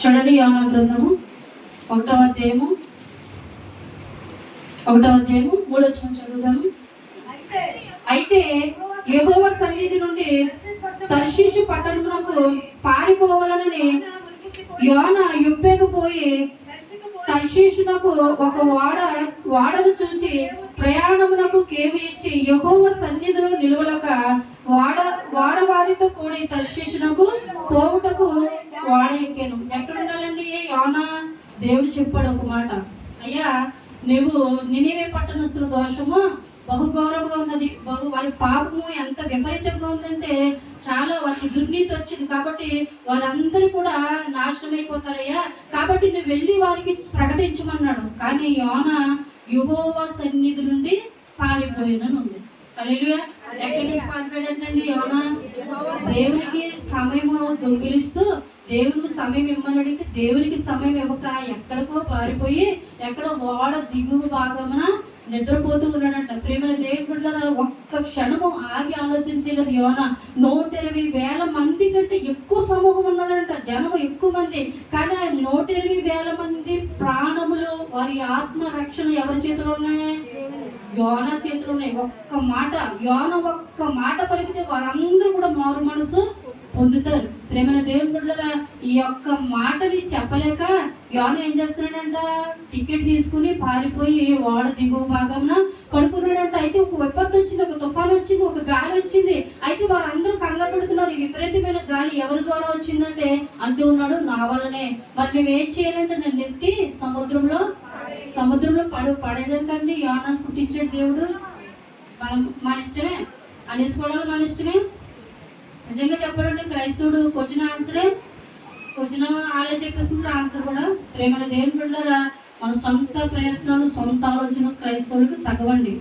Speaker 1: చూడండి. యోనా గ్రంథము 1వ అధ్యాయము 3వ వచనం చదువుదాము. అయితే యెహోవా సన్నిధి నుండి తర్షీషు పట్టణమునకు పారిపోవాలని యోనా యొప్పేకు పోయి తర్షీషునకు ఒక వాడను చూచి ప్రయాణమునకు కేవి ఇచ్చి యెహోవా సన్నిధిలో నిలవలేక వాడవారితో కూడి తర్షీషునకు పోవుటకు వాడ ఎక్కాను. ఎక్కడ ఉండాలండి యోనా? దేవుడు చెప్పాడు ఒక మాట, అయ్యా నువ్వు నినివే పట్టణస్థుల దోషము బహుఘోరంగా ఉన్నది, వారి పాపము ఎంత విపరీతంగా ఉందంటే చాలా వారికి దుర్నీతి వచ్చింది. కాబట్టి వారందరూ కూడా నాశనం అయిపోతారయ్యా, కాబట్టి నువ్వు వెళ్ళి వారికి ప్రకటించమన్నాడు. కానీ యోనా యెహోవా సన్నిధి నుండి పారిపోయినని ఉంది. హల్లెలూయా. ఎక్కడి నుంచి పారిపోయాడంటండి యోనా? దేవునికి సమయము దొంగిలిస్తూ, దేవునికి సమయం ఇమ్మని అడిగితే దేవునికి సమయం ఇవ్వక ఎక్కడికో పారిపోయి ఎక్కడో ఓడ దిగువ భాగమున నిద్రపోతూ ఉన్నాడంట. ప్రేమల దేవుని బిడ్డలారా, ఒక్క క్షణము ఆగి ఆలోచించలేదు యోనా. 120,000 మంది కంటే ఎక్కువ సమూహం ఉన్నదంట, జనం ఎక్కువ మంది. కానీ 120,000 మంది ప్రాణములు, వారి ఆత్మ రక్షణ ఎవరి చేతిలో ఉన్నాయి? యోనా చేతిలో ఉన్నాయి. యోనా ఒక్క మాట పలికితే వారందరూ కూడా మారు మనసు పొందుతారు. ప్రేమైన దేవుని బిడ్డలారా, ఈ యొక్క మాటని చెప్పలేక యోనా ఏం చేస్తున్నాడంట? టికెట్ తీసుకుని పారిపోయి ఓడ దిగువ భాగంన పడుకున్నాడంట. అయితే ఒక విపత్తు వచ్చింది, ఒక తుఫాను వచ్చింది, ఒక గాలి వచ్చింది. అయితే వారందరూ కంగారు పెడుతున్నారు. ఈ విపరీతమైన గాలి ఎవరి ద్వారా వచ్చిందంటే అంటూ ఉన్నాడు, నా వల్లనే. మరి మేము ఏం చేయాలంటే నన్ను ఎత్తి సముద్రంలో పడేయడానికండి యోనాను పుట్టించాడు దేవుడు. మన ఇష్టమే అనేసుకోవడాలు, మన ఇష్టమే. నిజంగా చెప్పాలంటే క్రైస్తవుడు క్వశ్చన్ ఆన్సరే, క్వశ్చన్ వాళ్ళే చెప్పేసుకుంటారు ఆన్సర్ కూడా. ప్రేమైన దేవుని బిడ్డలారా, మన సొంత ప్రయత్నాలు, సొంత ఆలోచన క్రైస్తవులకు తగవండి.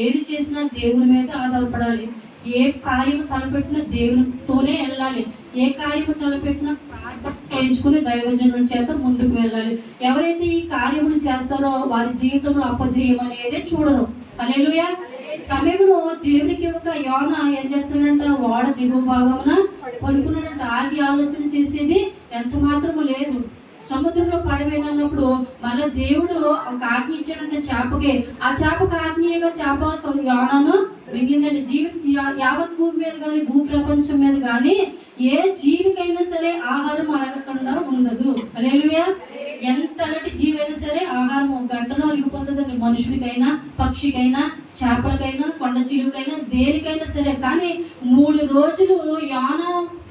Speaker 1: ఏది చేసినా దేవుని మీద ఆధారపడాలి. ఏ కార్యము తలపెట్టినా దేవునితోనే వెళ్ళాలి. ఏ కార్యము తలపెట్టినా చేయించుకుని దైవజనుల చేత ముందుకు వెళ్ళాలి. ఎవరైతే ఈ కార్యములు చేస్తారో వారి జీవితంలో అపజయం అనేది చూడరు. హల్లెలూయా. సమయమును దేవునికి ఒక యోన ఏం చేస్తున్నాడంట, ఓడ దిగువ భాగమున పడుకున్నాడంట. ఆగి ఆలోచన చేసేది ఎంత మాత్రము లేదు. సముద్రంలో పడవేనన్నప్పుడు మళ్ళీ దేవుడు ఒక ఆజ్ఞ ఇచ్చాడంటే చేపకి, ఆ చేపకు ఆజ్ఞగా చేప యోనను మింగిందండి. యావత్ భూమి మీద కానీ భూ ప్రపంచం మీద కానీ ఏ జీవికైనా సరే ఆహారం అరగకుండా ఉండదు. హల్లెలూయా. ఎంతటి జీవైనా సరే ఆహారం ఒక గంటలో అరిగిపోతుందండి. మనుషుడికైనా, పక్షికైనా, చేపలకైనా, కొండ చీలుకైనా, దేనికైనా సరే. కానీ 3 రోజులు యోన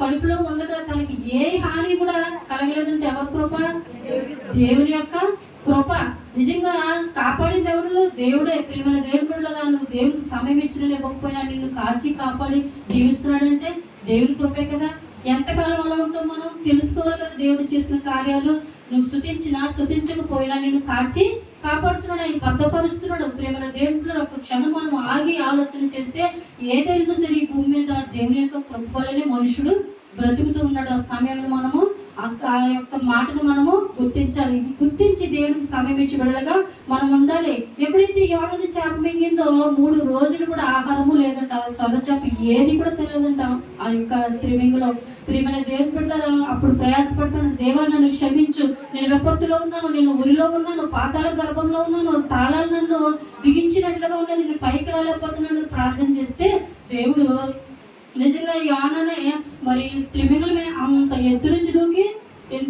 Speaker 1: కడుపులో ఉండగా తనకి ఏ హాని కూడా కలగలేదంటే ఎవరి కృప? దేవుని యొక్క కృప. నిజంగా కాపాడింది ఎవరు? దేవుడే. ప్రియమైన దేవుని బిడ్డలారా, నువ్వు దేవునికి సమయం ఇచ్చిన ఇవ్వకపోయినా నిన్ను కాచి కాపాడి దీవిస్తున్నాడంటే దేవుని కృపే కదా. ఎంతకాలం అలా ఉంటాం మనం తెలుసుకోవాలి కదా. దేవుడు చేసిన కార్యాలు నువ్వు స్తుతించకపోయినా నిన్ను కాచి కాపాడుతున్నాడు, ఆయన బద్ధపరుస్తున్నాడు. ప్రేమల దేవుడు ఒక క్షణం మనం ఆగి ఆలోచన చేస్తే ఏదైనా సరే ఈ భూమి మీద దేవుని యొక్క కృప వల్లనే మనుషుడు బ్రతుకుతూ ఉన్నాడు. ఆ సమయంలో మనము ఆ యొక్క మాటను మనము గుర్తించాలి. గుర్తించి దేవునికి సమయం ఇచ్చి వెళ్ళగా మనం ఉండాలి. ఎప్పుడైతే యోనని చేప మింగిందో 3 రోజులు కూడా ఆహారము లేదంట. సొర చేప ఏది కూడా తెలియదంట ఆ యొక్క త్రిమింగులో. ప్రియమైన దేవుని బిడ్డలారా, అప్పుడు ప్రయాసపడతాను, దేవా నన్ను క్షమించు, నేను విపత్తులో ఉన్నాను, నేను ఉరిలో ఉన్నాను, పాతాళ గర్భంలో ఉన్నాను, తాళాలు నన్ను బిగించినట్లుగా ఉన్నది, నేను పైకి రాలేకపోతున్నాను ప్రార్థన చేస్తే దేవుడు నిజంగా యోననే మరి త్రిమింగుల అంత ఎత్తు నుంచి దూకి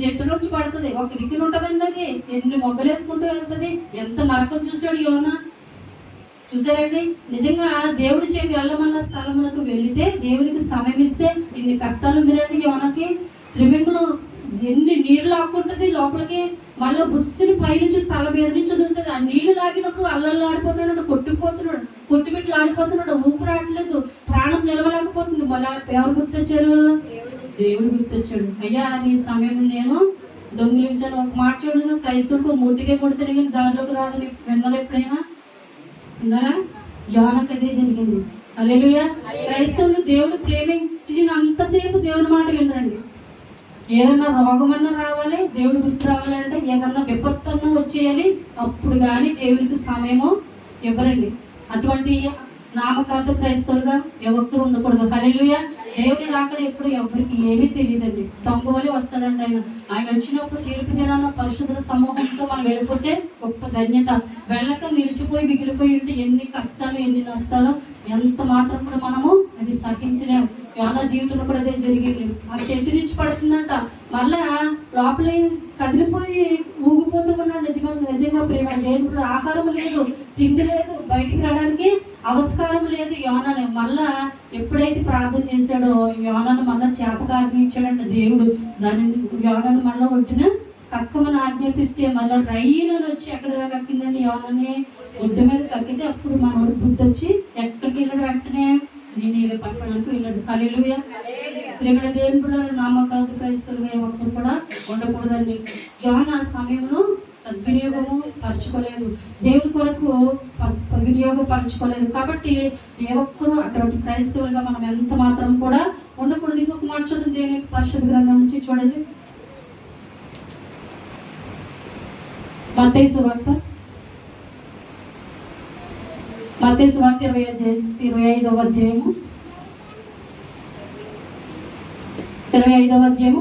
Speaker 1: ఎత్తు నుంచి పడుతుంది. ఒక దిక్కున ఉంటుందండి, అది ఎన్ని మొగ్గలేసుకుంటూ వెళ్తుంది. ఎంత నరకం చూశాడు యోన, చూసారండి. నిజంగా దేవుడి చేతి వెళ్ళమన్న స్థలములకు వెళితే, దేవునికి సమయం ఇస్తే ఇన్ని కష్టాలు ఉందిరండి యోనకి. త్రిమింగులు ఎన్ని నీరు లాక్కుంటుంది లోపలికి, మళ్ళీ బుస్సుని పైనుంచి తల మీద నుంచి వదులుతుంది. ఆ నీళ్లు లాగినప్పుడు అల్లల్లో ఆడిపోతున్నాడు, కొట్టుకుపోతున్నాడు, కొట్టుమిట్లు ఆడిపోతున్నాడు, ఊపిరి ఆడలేదు, ప్రాణం నిలవలేకపోతుంది. మళ్ళీ ఎవరు గుర్తొచ్చారు? దేవుడు గుర్తొచ్చాడు. అయ్యా నీ సమయం నేను దొంగిలించాను. ఒక మాట చూడండి, క్రైస్తవులకు ముట్టికే కొడితే కానీ దారిలోకి రాదని విన్నారు ఎప్పుడైనా? విన్నారా? యోనకు అదే జరిగింది. హల్లెలూయా. క్రైస్తవులు దేవుడు ప్రేమించినంతసేపు దేవుని మాట వినరండి. ఏదన్నా రోగమన్నా రావాలి, దేవుడి గుర్తు రావాలంటే, ఏదన్నా విపత్తన్నా వచ్చేయాలి, అప్పుడు కానీ దేవుడికి సమయము ఇవ్వరండి. అటువంటి నామకార్థ క్రైస్తవులుగా ఎవరు ఉండకూడదు. హల్లెలూయా. దేవుని రాకడ ఎప్పుడు ఎవరికి ఏమీ తెలియదండి. దొంగ వలె వస్తాడండి ఆయన. ఆయన వచ్చినప్పుడు తీర్పు దినాన పరిశుద్ధుల సమూహంతో మనం వెళ్ళిపోతే గొప్ప ధన్యత. వెళ్ళక నిలిచిపోయి మిగిలిపోయి ఉంటే ఎన్ని కష్టాలు, ఎన్ని నష్టాలు ఎంత మాత్రం కూడా మనము అది సహించలేము. యోనా జీవితంలో కూడా అదే జరిగింది. అది ఎత్తు నుంచి పడుతుందంట, మళ్ళా లోపల కదిలిపోయి ఊగిపోతూ ఉన్నాడు. నిజంగా ప్రేమ దేవుడు ఆహారం లేదు, తిండి లేదు, బయటికి రావడానికి అవస్కారం లేదు యోనాని. మళ్ళా ఎప్పుడైతే ప్రార్థన చేశాడో యోనాను మళ్ళా చేపగా ఆజ్ఞయించాడంట దేవుడు. దాన్ని యోనాను మళ్ళీ ఒడ్డున కక్కమని ఆజ్ఞాపిస్తే మళ్ళీ రైనని వచ్చి ఎక్కడ కక్కిందండి యోనాని? ఒడ్డు మీద కక్కితే అప్పుడు మనోడు బుద్ధి వచ్చి ఎక్కడికి వెళ్ళాడు? వెంటనే నేను పట్టడానికి వెళ్ళాడు. హల్లెలూయా. ప్రేమ దేవుని పిల్లలు నామకార్థ క్రైస్తవులుగా ఒక్కరు కూడా ఉండకూడదండి. యోన సమయమును సద్వినియోగము పరచుకోలేదు, దేవుని కొరకు వినియోగపరచుకోలేదు. కాబట్టి ఏ ఒక్కరు అటువంటి క్రైస్తవులుగా మనం ఎంత మాత్రం కూడా ఉండకూడదు. ఇంకొక మాట చదువు దేవుని పరిశుద్ధ గ్రంథం నుంచి చూడండి. మత్తయి సువార్త 25వ అధ్యాయము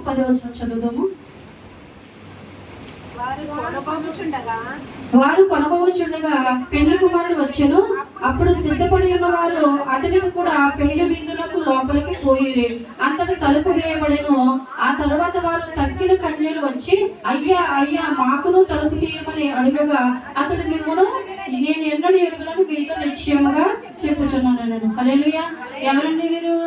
Speaker 1: 10వ వచనం చదువుదాము. వారు కొనబోచుండగా పెళ్లి కుమారుడు వచ్చెను. అప్పుడు సిద్ధపడి ఉన్న వారు అతనితో కూడా పెళ్లి విందులకు లోపలికి పోయిరి. అంతటా తలుపు వేయబడెను. ఆ తర్వాత వారు తక్కిన కన్యలు వచ్చి, అయ్యా అయ్యా మాకును తలుపు తీయమని అడుగగా అతడు, మిమ్మును నేను ఎన్నడూ ఎరుగలను, మీతో నిశ్చయముగా చెప్పుచున్నాను. హల్లెలూయా. ఎవరండి వీరు?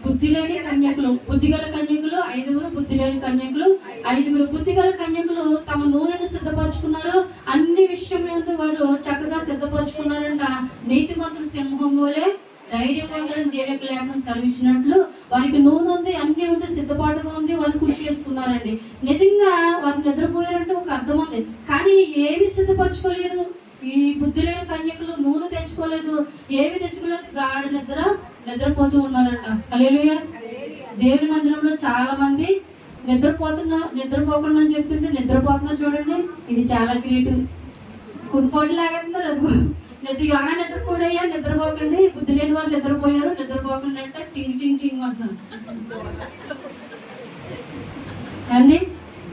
Speaker 1: బుద్ధి లేని కన్యకులు. బుద్ధిగల కన్యకులు 5, బుద్ధి లేని కన్యకులు 5. బుద్ధిగల కన్యకులు తమ నూనెను సిద్ధపరచుకున్నారు. అన్ని విషయములందు వారు చక్కగా సిద్ధపరచుకున్నారంట. నీతిమంతులు సింహం వలె ధైర్యంగా ఉంటారని దేవుని లేఖనం సెలవిచ్చినట్లు వారికి నూనె ఉంది, అన్ని ఉంది, సిద్ధపాటుగా ఉంది. వారు కురికేసుకున్నారండి. నిజంగా వారు నిద్రపోయారంటే ఒక అర్థం ఉంది, కానీ ఏవి సిద్ధపరచుకోలేదు. ఈ బుద్ధి లేని కన్యకులు నూనె తెచ్చుకోలేదు, ఏవి తెచ్చుకోలేదు, గాఢ నిద్రపోతూ ఉన్నారంట. హల్లెలూయా. దేవుని మందిరంలో చాలా మంది నిద్రపోకుండా అని చెప్తుంటే నిద్రపోతున్నారు. చూడండి, ఇది చాలా క్రియేటివ్. కుంపోటు లాగేస్తున్నారు. అది యోనా నిద్రపోడయ్యా, నిద్రపోకండి, బుద్ధి లేని వాళ్ళు నిద్రపోయారు, నిద్రపోకండి అంటే టింగ్ టింగ్ టింగ్ అంటున్నాను అండి.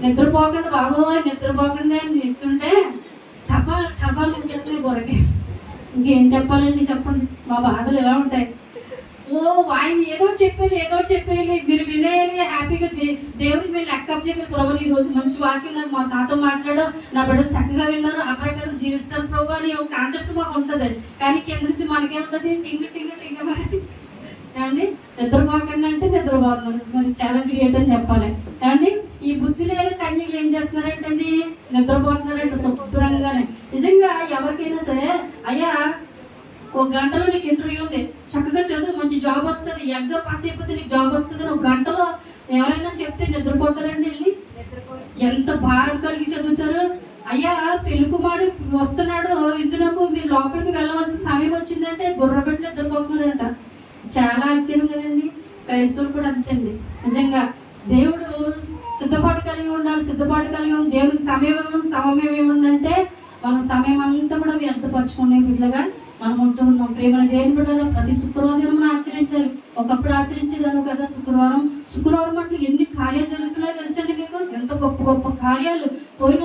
Speaker 1: నిద్రపోకండి బాబోయ్, నిద్రపోకండి అని చెప్తుంటే టపాలు ఉంటేస్తున్నాయి బొరకే. ఇంకేం చెప్పాలండి, చెప్పండి. మా బాధలు ఎలా ఉంటాయి. ఆయన ఏదో ఒకటి చెప్పేయాలి, మీరు వినేయాలి, హ్యాపీగా దేవుడికి మీరు లెక్కప్ చెప్పారు. ప్రభు ఈ రోజు మంచి వాక్యం నాకు మా తాత మాట్లాడో, నా బిడ్డలు చక్కగా విన్నారు, ఆ ప్రకారం జీవిస్తారు ప్రభు అని ఒక కాన్సెప్ట్ మాకు ఉంటుంది. కానీ కింద నుంచి మనకేముంటుంది, టింగ్ టింగ్ టింగ్ ఏమండి. నిద్రపోకండి అంటే నిద్రపోతున్నారు, మరి చాలా క్రియేట్ అని చెప్పాలి ఏమండి. ఈ బుద్ధి లేని కన్యలు ఏం చేస్తున్నారంటండి, నిద్రపోతున్నారంట శుభ్రంగానే. నిజంగా ఎవరికైనా సరే, అయ్యా ఒక గంటలో నీకు ఇంటర్వ్యూ ఉంది, చక్కగా చదువు, మంచి జాబ్ వస్తుంది, ఎగ్జామ్ పాస్ అయిపోతే నీకు జాబ్ వస్తుంది అని ఒక గంటలో ఎవరైనా చెప్తే నిద్రపోతారండి వెళ్ళి? ఎంత భారం కలిగి చదువుతారు. అయ్యా పెళ్లి కుమారుడు వస్తున్నాడు ఇందులోకి, మీరు లోపలికి వెళ్ళవలసిన సమయం వచ్చిందంటే గుర్రబెట్టి నిద్రపోతున్నారంట. చాలా ఆశ్చర్యం కదండి. క్రైస్తవులు కూడా అంతండి. నిజంగా దేవుడు సిద్ధపాటు కలిగి ఉండాలి. దేవుడికి సమయం ఏముందంటే మన సమయం అంతా కూడా వ్యర్థపరచుకునే బిడ్డలుగా మనం ఉంటూ ఉన్నాం. ప్రేమన దేవుని బిడ్డలు ప్రతి శుక్రవారం మనం ఆచరించాలి. ఒకప్పుడు ఆచరించేదాను కదా శుక్రవారం అంటే ఎన్ని కార్యాలు జరుగుతున్నాయో తెలుసండి మీకు. ఎంత గొప్ప గొప్ప కార్యాలు. పోయిన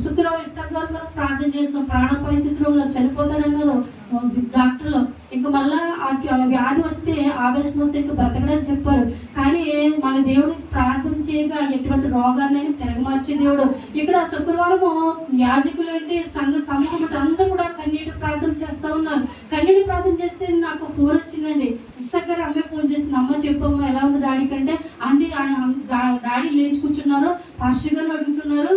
Speaker 1: శుక్రవారం ఇస్సాక్ గారు ప్రార్థన చేస్తాం, ప్రాణ పరిస్థితిలో ఉన్నారు, చనిపోతాడన్నారు డాక్టర్లు. ఇంకా మళ్ళా వ్యాధి వస్తే, ఆవేశం వస్తే ఇంకా బ్రతకడని చెప్పారు. కానీ మన దేవుడు ప్రార్థన చేయగా ఎటువంటి రోగాన్ని తిరగమార్చే దేవుడు. ఇక్కడ శుక్రవారము యాజకులు ఏంటి, సంఘ సమూహం అందరూ కూడా కన్నీటి ప్రార్థన చేస్తూ ఉన్నారు. కన్నీటి ప్రార్థన చేస్తే నాకు ఫోన్ వచ్చిందండి. ఇస్సాక్ గారు అమ్మాయి ఫోన్ చేసింది, అమ్మ చెప్పమ్మా ఎలా ఉంది డాడీ కంటే, అండి డాడీ లేచి కూర్చున్నారు, పాస్టర్ గారిని అడుగుతున్నారు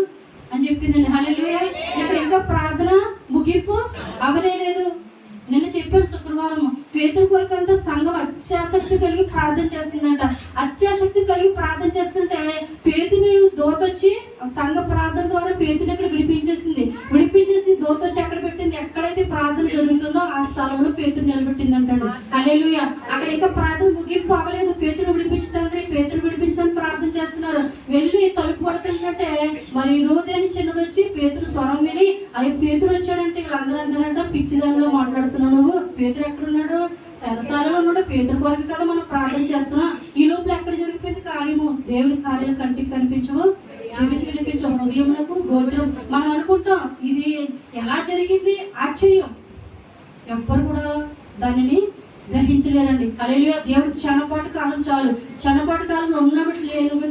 Speaker 1: అని చెప్పిందండి. హల్లెలూయా. ఇక్కడ ఇంకా ప్రార్థన ముగింపు అవనే లేదు. నిన్న చెప్పాను శుక్రవారం, పేతురు కొరకు అంటే సంఘం అత్యాశక్తి కలిగి ప్రార్థన చేస్తుందంట. అత్యాశక్తి కలిగి ప్రార్థన చేస్తుంటే పేతుని దోత వచ్చి సంఘ ప్రార్థన ద్వారా పేతుని ఇక్కడ విడిపించేసి దోత వచ్చి ఎక్కడ పెట్టింది, ఎక్కడైతే ప్రార్థన జరుగుతుందో ఆ స్థలంలో పేతురు నిలబెట్టింది అంటాడు. హల్లెలూయా. అక్కడ ఇంకా ప్రార్థన ముగింపు అవ్వలేదు. పేతురు విడిపించడానికి ప్రార్థన చేస్తున్నారు. వెళ్ళి తలుపు పడుతుంటే మరి రోదేని చిన్నది వచ్చి పేతురు స్వరం విని, అవి పేతురు వచ్చాడంటే వీళ్ళందరూ అంటారంట, పిచ్చిదానిలో మాట్లాడుతున్నావు నువ్వు, పేతురు ఎక్కడున్నాడు, చెరసాలలో ఉన్నాడు, పేతురు కొరకు కదా మనం ప్రార్థన చేస్తున్నాం. ఈ లోపల ఎక్కడ జరిగిపోయింది కార్యము. దేవుని కార్యాలు కంటికి కనిపించవు, చెవికి వినిపించవు, హృదయమునకు గోచరం. మనం అనుకుంటాం ఇది ఎలా జరిగింది, ఆశ్చర్యం. ఎవ్వరు కూడా దానిని గ్రహించలేరండి. హల్లెలూయా. దేవుడు క్షణపాటు కాలం చాలు. క్షణపాటు కాలంలో ఉన్నట్టు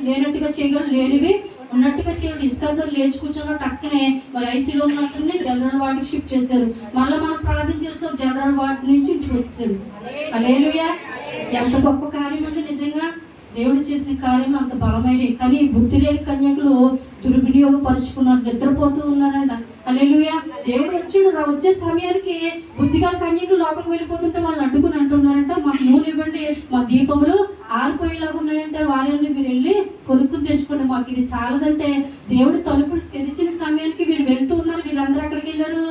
Speaker 1: లేనట్టుగా చేయగలరు, లేనివి ఉన్నట్టుగా చేయడం. ఇస్సాక్ గారు లేచి కూర్చొని టక్కనే మరి ఐసీలో ఉన్నట్టునే జనరల్ వార్డుకి షిఫ్ట్ చేశారు. మళ్ళీ మనం ప్రార్థన చేస్తాం, జనరల్ వార్డు నుంచి ఇంటికి వచ్చాడు. హల్లెలూయా. ఎంత గొప్ప కార్యం అంటే నిజంగా దేవుడు చేసిన కార్యం అంత బలమైనవి. కానీ బుద్ధి లేని కన్యకులు దుర్వినియోగపరుచుకున్నారు, నిద్రపోతూ ఉన్నారంట. హల్లెలూయా. దేవుడు వచ్చే సమయానికి బుద్ధిగా కన్యకులు లోపలికి వెళ్ళిపోతుంటే వాళ్ళని అడ్డుకుని అంటున్నారంట, మాకు నూనె ఇవ్వండి, మా దీపములు ఆరిపోయేలాగా ఉన్నాయంటే వారిని మీరు వెళ్ళి కొనుక్కుని తెచ్చుకోండి, మాకు ఇది చాలదంటే దేవుడు తలుపులు తెరిచిన సమయానికి వీళ్ళు వెళ్తూ ఉన్నారు. వీళ్ళందరూ అక్కడికి వెళ్ళారు,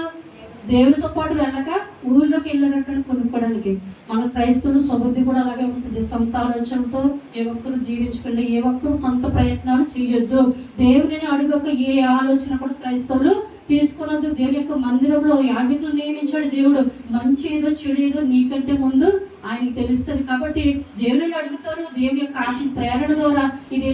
Speaker 1: దేవునితో పాటు వెళ్ళక ఊళ్ళోకి వెళ్ళారంటే కొనుక్కోవడానికి. మన క్రైస్తవులు స్వబుద్ధి కూడా అలాగే ఉంటుంది. సొంత ఆలోచనతో ఏ ఒక్కరు జీవించకండి, ఏ ఒక్కరు సొంత ప్రయత్నాలు చేయొద్దు. దేవుని అడుగక ఏ ఆలోచన కూడా క్రైస్తవులు తీసుకున్నది. దేవుని యొక్క మందిరంలో యాజకులు నియమించాడు దేవుడు. మంచి ఏదో చెడు ఏదో నీకంటే ముందు ఆయనకి తెలుస్తుంది. కాబట్టి దేవుని అడుగుతారు, దేవుని యొక్క ఆత్మ ప్రేరణ ద్వారా ఇది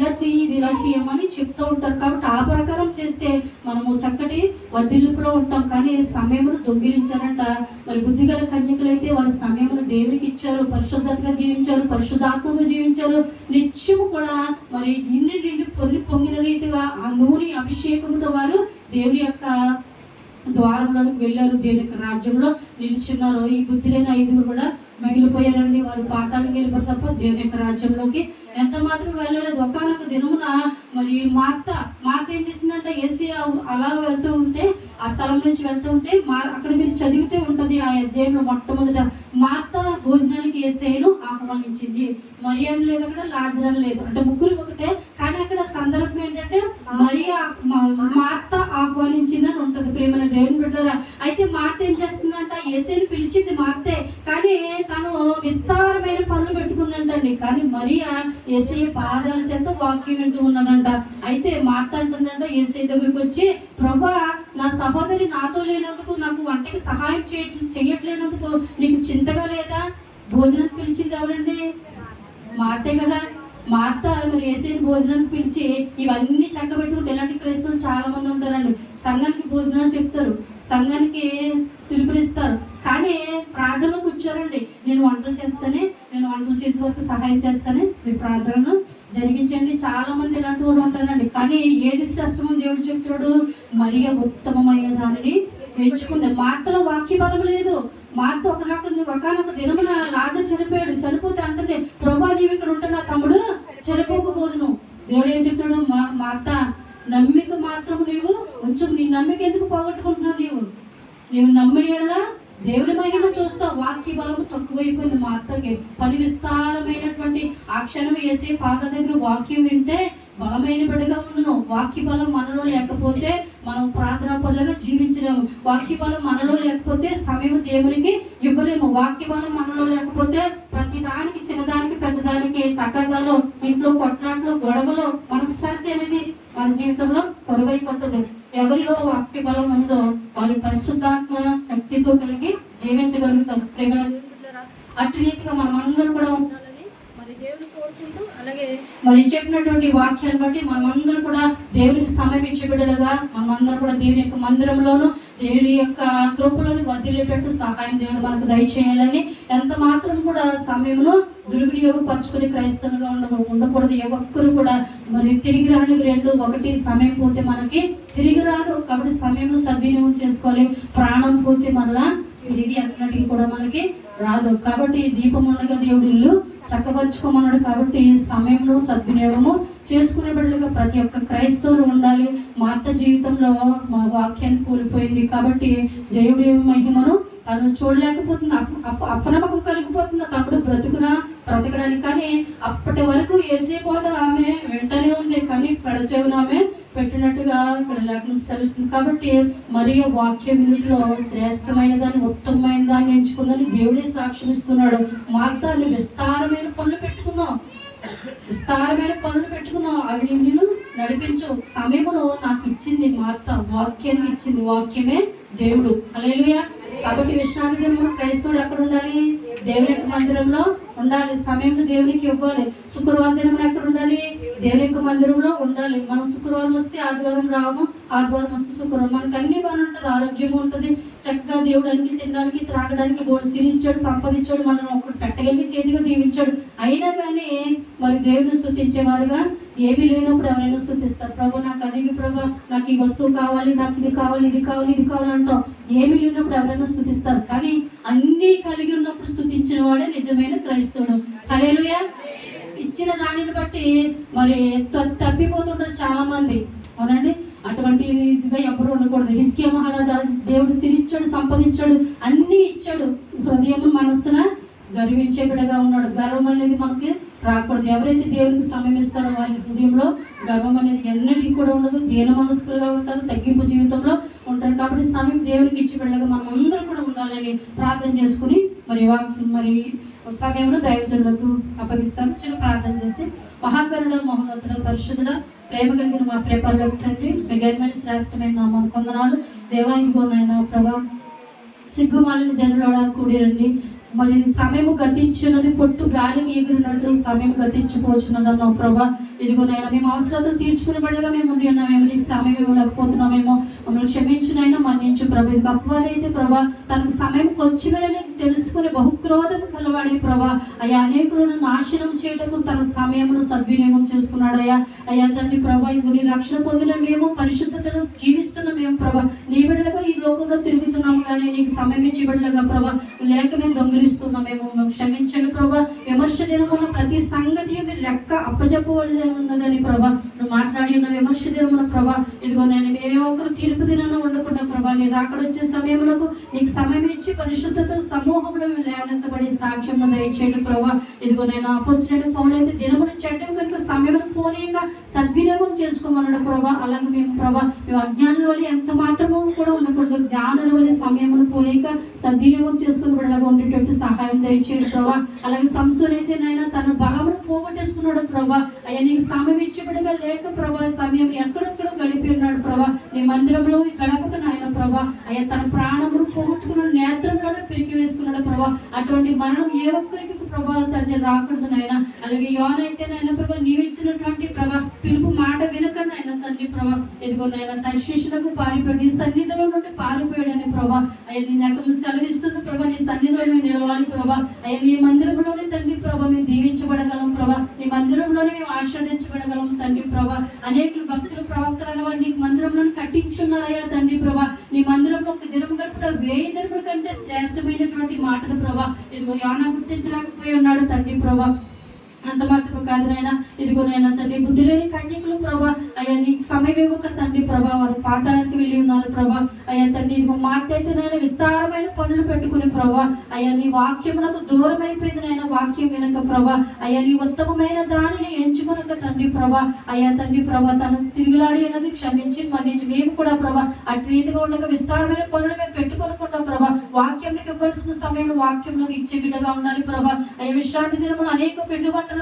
Speaker 1: ఇలా చేయమని చెప్తూ ఉంటారు. కాబట్టి ఆ ప్రకారం చేస్తే మనము చక్కటి వర్ధిల్పులో ఉంటాం. కానీ సమయమును దొంగిలించారంట. మరి బుద్ధిగల కన్యకులైతే వారి సమయమును దేవునికి ఇచ్చారు, పరిశుద్ధతగా జీవించారు, పరిశుద్ధాత్మతో జీవించారు. నిత్యము కూడా మరి నిండి పొంగిన రీతిగా ఆ నూనె అభిషేకంతో వారు దేవుని యొక్క ద్వారంలోకి వెళ్ళారు, దేవుని యొక్క రాజ్యంలో నిలిచున్నారు. ఈ బుద్ధి లేని 5 కూడా మిగిలిపోయారండి. వారు పాతాళానికి వెళ్ళిపోయారు తప్ప దేవుని యొక్క రాజ్యంలోకి ఎంత మాత్రం వెళ్ళలేదు. ఒకానొక దినమున మరి మార్త ఏం చేసిందంటే, యేసయ్య అలా వెళ్తూ ఉంటే, ఆ స్థలం నుంచి వెళ్తూ ఉంటే అక్కడ మీరు చదివితే ఉంటుంది ఆ అధ్యాయంలో మొట్టమొదట మార్త భోజనానికి యేసయ్యను ఆహ్వానించింది. మరియం లేదు అక్కడ, లాజరు లేదు, అంటే ముగ్గురు ఒకటే. కానీ అక్కడ సందర్భం ఏంటంటే మార్త ఆహ్వానించిందని ఉంటుంది. ప్రేమన దేవుని బిడ్డలారా, అయితే మార్త ఏం చేస్తుందంట, యేసయ్యను పిలిచింది మార్తే, కానీ తను విస్తారమైన పనులు పెట్టుకుందంటండి. కానీ మరియా యేసయ్య పాదాల చేత వాక్యం వింటూ ఉన్నదంట. అయితే మార్త అంటుందంట యేసయ్య దగ్గరికి వచ్చి, ప్రభువా నా సహోదరి నాతో లేనందుకు, నాకు వంటకి సహాయం చేయట్లేనందుకు నీకు చింతగా లేదా? భోజనం పిలిచింది ఎవరండి? మా అత్తే కదా. మా అత్త మరి యేసయ్యని భోజనానికి పిలిచి ఇవన్నీ చక్కబెట్టుకుంటే, ఇలాంటి క్రైస్తవులు చాలా మంది ఉంటారండి. సంఘానికి భోజనాలు చెప్తారు, సంఘానికి పిలుపునిస్తారు, కానీ ప్రార్థనలో కూర్చోరండి. నేను వంటలు చేసే వరకు సహాయం చేస్తానే, మీ ప్రార్థనను జరిగించండి. చాలా మంది ఇలాంటి వాళ్ళు ఉంటారండి. కానీ ఏది శ్రేష్టమో దేవుడు చెప్తున్నాడు, మరియ ఉత్తమమైన దానిని ఎంచుకుంది. మా అత్తలో వాక్య బలం లేదు. మా అత్త ఒకనొక దినమున లాజరు చనిపోతే అంటుంది, ప్రభా నీవు ఇక్కడ ఉంటే నా తమ్ముడు చనిపోకపోదును. దేవుడు ఏం చెప్తాడు, మా అత్త నమ్మిక మాత్రం నీవు ఉంచు. నీ నమ్మిక ఎందుకు పోగొట్టుకుంటున్నావు? నీవు నమ్మిన దేవుని మహిమ చూస్తావు. వాక్య బలము తక్కువైపోయింది మా అత్తకి. పని విస్తారమైనటువంటి ఆ క్షణం యేసయ్య పాద దగ్గర వాక్యం వింటే బలమైన బిడ్డగా ఉందును. వాక్య బలం మనలో లేకపోతే మనం ప్రార్థనా పరులుగా జీవించలేము. వాక్య బలం మనలో లేకపోతే సమయం దేవునికి ఇవ్వలేము. వాక్య బలం మనలో లేకపోతే ప్రతి దానికి, చిన్నదానికి పెద్దదానికి తగ్గదాలు, ఇంట్లో కొట్లాట్లు, గొడవలు, మనశ్శాంతి అనేది మన జీవితంలో కరువైపోతుంది. ఎవరిలో వాక్య బలం ఉందో వారి పరిశుద్ధాత్మ శక్తితో కలిగి జీవించగలుగుతాం. అటు రీతిగా మనమందరం కూడా ఉండాలని మరి దేవుని కోరుకుంటూ, అలాగే మరి చెప్పినటువంటి వాక్యాన్ని బట్టి మనమందరం కూడా దేవునికి సమయం ఇచ్చే బిడ్డలుగా మనమందరం కూడా దేవుని యొక్క మందిరంలోను, దేవుని యొక్క కృపలోని వర్ధిల్లేటట్టు సహాయం దేవుడు మనకు దయచేయాలని, ఎంత మాత్రం కూడా సమయమును దుర్వినియోగపరచుకుని క్రైస్తవులుగా ఉండకూడదు. ఏ ఒక్కరు కూడా మరి తిరిగి రాని ఒకటి సమయం పోతే మనకి తిరిగి రాదు. కాబట్టి సమయం సద్వినియోగం చేసుకోవాలి. ప్రాణం పోతే మళ్ళా తిరిగి అన్నటికి కూడా మనకి రాదు. కాబట్టి దీపం ఉండగా దేవుడు ఇల్లు చక్కపరుచుకోమన్నాడు. కాబట్టి సమయంలో సద్వినియోగము చేసుకునే బిడ్డలుగా ప్రతి ఒక్క క్రైస్తవులు ఉండాలి. మా అత్త జీవితంలో మా వాక్యాన్ని కోల్పోయింది కాబట్టి దేవుడి మహిమను తను చూడలేకపోతుంది. అపనమ్మకం కలిగిపోతుంది తమ్ముడు బ్రతకడానికి. కానీ అప్పటి వరకు యేసే బోధ ఆమె వెంటనే ఉంది, కానీ పెడచెవిన ఆమె పెట్టినట్టుగా ఇక్కడ లేఖనం తెలుస్తుంది. కాబట్టి మరియు వాక్య వినుల్లో శ్రేష్టమైన దాన్ని, ఉత్తమమైన దాన్ని ఎంచుకుందని దేవుడే సాక్ష్యం ఇస్తున్నాడు. మా అత్త విస్తారమైన పనులు పెట్టుకున్నావు, అవి నిన్ను నడిపించు. సమయమును నాకు ఇచ్చింది మా అత్త, వాక్యానికి ఇచ్చింది. వాక్యమే దేవుడు. హల్లెలూయా. కాబట్టి విశ్రాంతి దినమున క్రైస్తవుడు ఎక్కడ ఉండాలి? దేవుని యొక్క మందిరంలో ఉండాలి. సమయం దేవునికి ఇవ్వాలి. శుక్రవారం దినమున ఎక్కడ ఉండాలి? దేవుని యొక్క మందిరంలో ఉండాలి. మనం శుక్రవారం వస్తే ఆదివారం రాము, ఆదివారం వస్తే శుక్రవారం. మనకు అన్ని బాగా ఉంటుంది, ఆరోగ్యం ఉంటుంది, చక్కగా దేవుడు అన్ని తినడానికి, త్రాగడానికి సిరించాడు, సంపాదించాడు, మనం ఒకటి పెట్టగలిగి చేతిగా దీవించాడు. అయినా కానీ మరి దేవుని స్తుతించేవారుగా ఏమీ లేనప్పుడు ఎవరైనా స్తుతిస్తారు. ప్రభు నాకు అది, ప్రభు నాకు ఈ వస్తువు కావాలి, నాకు ఇది కావాలి, ఇది కావాలి, ఇది కావాలంటాం. ఏమీ లేనప్పుడు ఎవరైనా స్తుతిస్తారు. కానీ అన్నీ కలిగి ఉన్నప్పుడు స్తుతించిన వాడే నిజమైన క్రైస్తవుడు. హల్లెలూయా. ఇచ్చిన దానిని బట్టి మరి తప్పిపోతుంటారు చాలా మంది, అవునండి. అటువంటి ఇదిగా ఎవరు ఉండకూడదు. హిజ్కియా మహారాజు దేవుడు సిరిచ్చాడు, సంపాదించాడు, అన్నీ ఇచ్చాడు. హృదయం మనస్సున గర్వించే బిడ్డగా ఉన్నాడు. గర్వం అనేది మనకి రాకూడదు. ఎవరైతే దేవునికి సమయం ఇస్తారో వారి హృదయంలో గర్వం అనేది ఎన్నటికీ కూడా ఉండదు. దీన మనస్కులుగా ఉంటారు, తగ్గింపు జీవితంలో ఉంటారు. కాబట్టి సమయం దేవునికి ఇచ్చి బిడ్డగా మనం అందరం కూడా ఉండాలని ప్రార్థన చేసుకుని మరి సమయంలో దైవజనులకు అప్పగిస్తాను. చిన్న ప్రార్థన చేసి, మహాకరుడ, మహోన్నతుడ, పరిశుద్ధుడ, ప్రేమ కలిగిన మా ప్రేపర్లకు తండ్రి, మీ గర్మైన శ్రేష్టమైన నామాను కొందనాలు దేవా. ఇదిగో నాయన ప్రభా, సిగ్గుమాలిన జనులోడా కూడిరండి. మరి సమయము గతించున్నది పొట్టు గాలికి ఎగిరినట్లు సమయం గతించిపోచున్నదన్నావు ప్రభా. ఇదిగోనైనా మేము అవసరాలు తీర్చుకునే పడగా మేము ఉండి ఉన్నామేమో, నీకు సమయం ఇవ్వలేకపోతున్నామేమో, మమ్మల్ని క్షమించునైనా మన్నించు ప్రభా. ఇది అపవాదైతే ప్రభా తనకు సమయం కొంచెమేనా నీకు తెలుసుకుని బహుక్రోధం కలవాడే ప్రభా. అయ్యా అనేకులను నాశనం చేయటకు తన సమయమును సద్వినియోగం చేసుకున్నాడు. అయ్యా తండ్రి ప్రభా, నీ రక్షణ పొందిన మేము, పరిశుద్ధతను జీవిస్తున్న మేము ప్రభా, నీ బిడ్డలుగా ఈ లోకంలో తిరుగుతున్నాము, కానీ నీకు సమయం ఇచ్చి బిడ్డలుగా ప్రభా లేక మేము దొంగిలిస్తున్నామేమో, మేము క్షమించండి ప్రభా. విమర్శ దినమున ప్రతి సంగతి మీరు లెక్క అప్పచెప్పవలసి ఉన్నదని ప్రభా నువ్వు మాట్లాడి ఉన్న విమర్శ దినమున ప్రభా. ఇదిగో నేను మేమే ఒకరు తీర్పు దినాన ఉండకుండా ప్రభా, నీ రాకడ వచ్చే సమయమునకు నీకు సమయం ఇచ్చి పరిశుద్ధత సమూహంలో లేవనెత్తబడి సాక్ష్యం దయచేయండి ప్రభా. ఇదిగో నేను అపొస్తలుడైన పౌలైతే దినములు చెడ్డం కనుక సమయం పోనీక సద్వినియోగం చేసుకోమన్నాడు ప్రభా. అలాగే మేము ప్రభా, మేము అజ్ఞానుల వల్ల ఎంత మాత్రము కూడా ఉండకూడదు, జ్ఞానుల వల్ల సమయమును పోనీక సద్వినియోగం చేసుకుని బిడ్డలాగా ఉండేటట్టు సహాయం దయచేయండి ప్రభా. అలాగే సంసోను అయితే నైనా తన బలమును పోగొట్టేసుకుని చేసుకున్నాడు ప్రభా. అయ్యా నీకు సమయం ఇచ్చిబడిగా లేక ప్రభా సమయం ఎక్కడెక్కడో గడిపి ఉన్నాడు ప్రభా. నీ మందిరంలో గడపక నాయన ప్రభా అయ్యా తన ప్రాణమును పోగొట్టుకున్న నేత్రంలోనే పిరికి వేసుకున్నాడు ప్రభా. అటువంటి మరణం ఏ ఒక్కరికి ప్రభా తండ్రి రాకూడదు నాయన. అలాగే యోన అయితే నాయన ప్రభా నీవిచ్చినటువంటి ప్రభా పిలుపు మాట వినక నాయన తండ్రి ప్రభా ఎదుగో నాయన తన శిష్యులకు పారిపోయాడు, నీ సన్నిధిలో నుండి పారిపోయాడని ప్రభా. అయ్యా నీ నాకు సెలవిస్తుంది ప్రభా, నీ సన్నిధిలో మేము నిలవాలి ప్రభా. అయ్యా నీ మందిరంలోనే తండ్రి ప్రభా మేము దీవించబడగలం ప్రభా, నీ మందిరంలోనే మేము ఆశీర్వదించబడగలం తండ్రి ప్రభా. అనేకులు భక్తులు ప్రవక్తలను వారు నీ మందిరంలోనే కట్టించున్నారయ్యా తండ్రి ప్రభా. నీ మందిరంలో ఒక దినం గడుపుట 1000 దినముల కంటే శ్రేష్టమైనటువంటి మాటలు ప్రభా. ఇదిగో యోనా గుర్తించలేకపోయి ఉన్నాడు తండ్రి ప్రభా. అంత మాత్రమే కాదు నాయన, ఇదిగో నాయన తండ్రి బుద్ధి లేని కన్యకులు ప్రభా అయ్యా నీకు సమయం ఇవ్వక తండ్రి ప్రభా వారు పాతాళానికి వెళ్ళి ఉన్నారు ప్రభా. అయ్యా తండ్రి ఇదిగో మాట అయితే నాయన విస్తారమైన పనులు పెట్టుకుని ప్రభా అయ్యా నీ వాక్యమునకు దూరం అయిపోయింది నాయన. వాక్యం వినక ప్రభా అయ్యా నీ ఉత్తమమైన దానిని ఎంచుకొనక తండ్రి ప్రభా అయ్యా తండ్రి ప్రభా తను తిరుగులాడి అన్నది క్షమించి మన్నించి మేము కూడా ప్రభా అటు రీతిగా ఉండగా విస్తారమైన పనులు మేము పెట్టుకొనుకుంటాం ప్రభా. వాక్యంకి ఇవ్వాల్సిన సమయంలో వాక్యంలోకి ఇచ్చే బిడ్డగా ఉండాలి ప్రభా. అయ్యా విశ్రాంతి దినములు అనేక పిండి వంటలు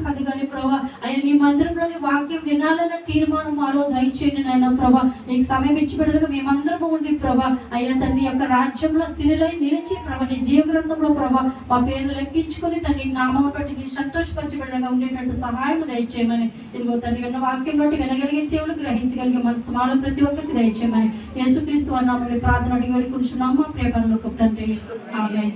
Speaker 1: కాదు కానీ ప్రభా అయ్యా నీ మందిరంలోని వాక్యం వినాలన్న తీర్మానం మాలో దయచేయండి నాయన ప్రభా. నీకు సమయం ఇచ్చి బిడ్డలుగా మేమందరము ఉండి ప్రభా అయ్యా తండ్రి యొక్క రాజ్యంలో స్థిరులై నిలిచి ప్రభా నీ జీవ గ్రంథంలో ప్రభా మా పేరు లెక్కించుకొని తండ్రి నామం బట్టి నీ సంతోషపరిచి బిడ్డగా ఉండేటట్టు సహాయం దయచేయమని ఇదిగో తండ్రి విన్న వాక్యం నుండి వినగలిగే చెవులు గ్రహించగలిగే మనసు మాలో ప్రతి ఒక్కరికి దయచేయమని యేసుక్రీస్తు వారి నామములో ప్రార్థన అడిగి వేడుకుంటున్నాము మా ప్రియ పరలోకపు తండ్రి. ఆమేన్.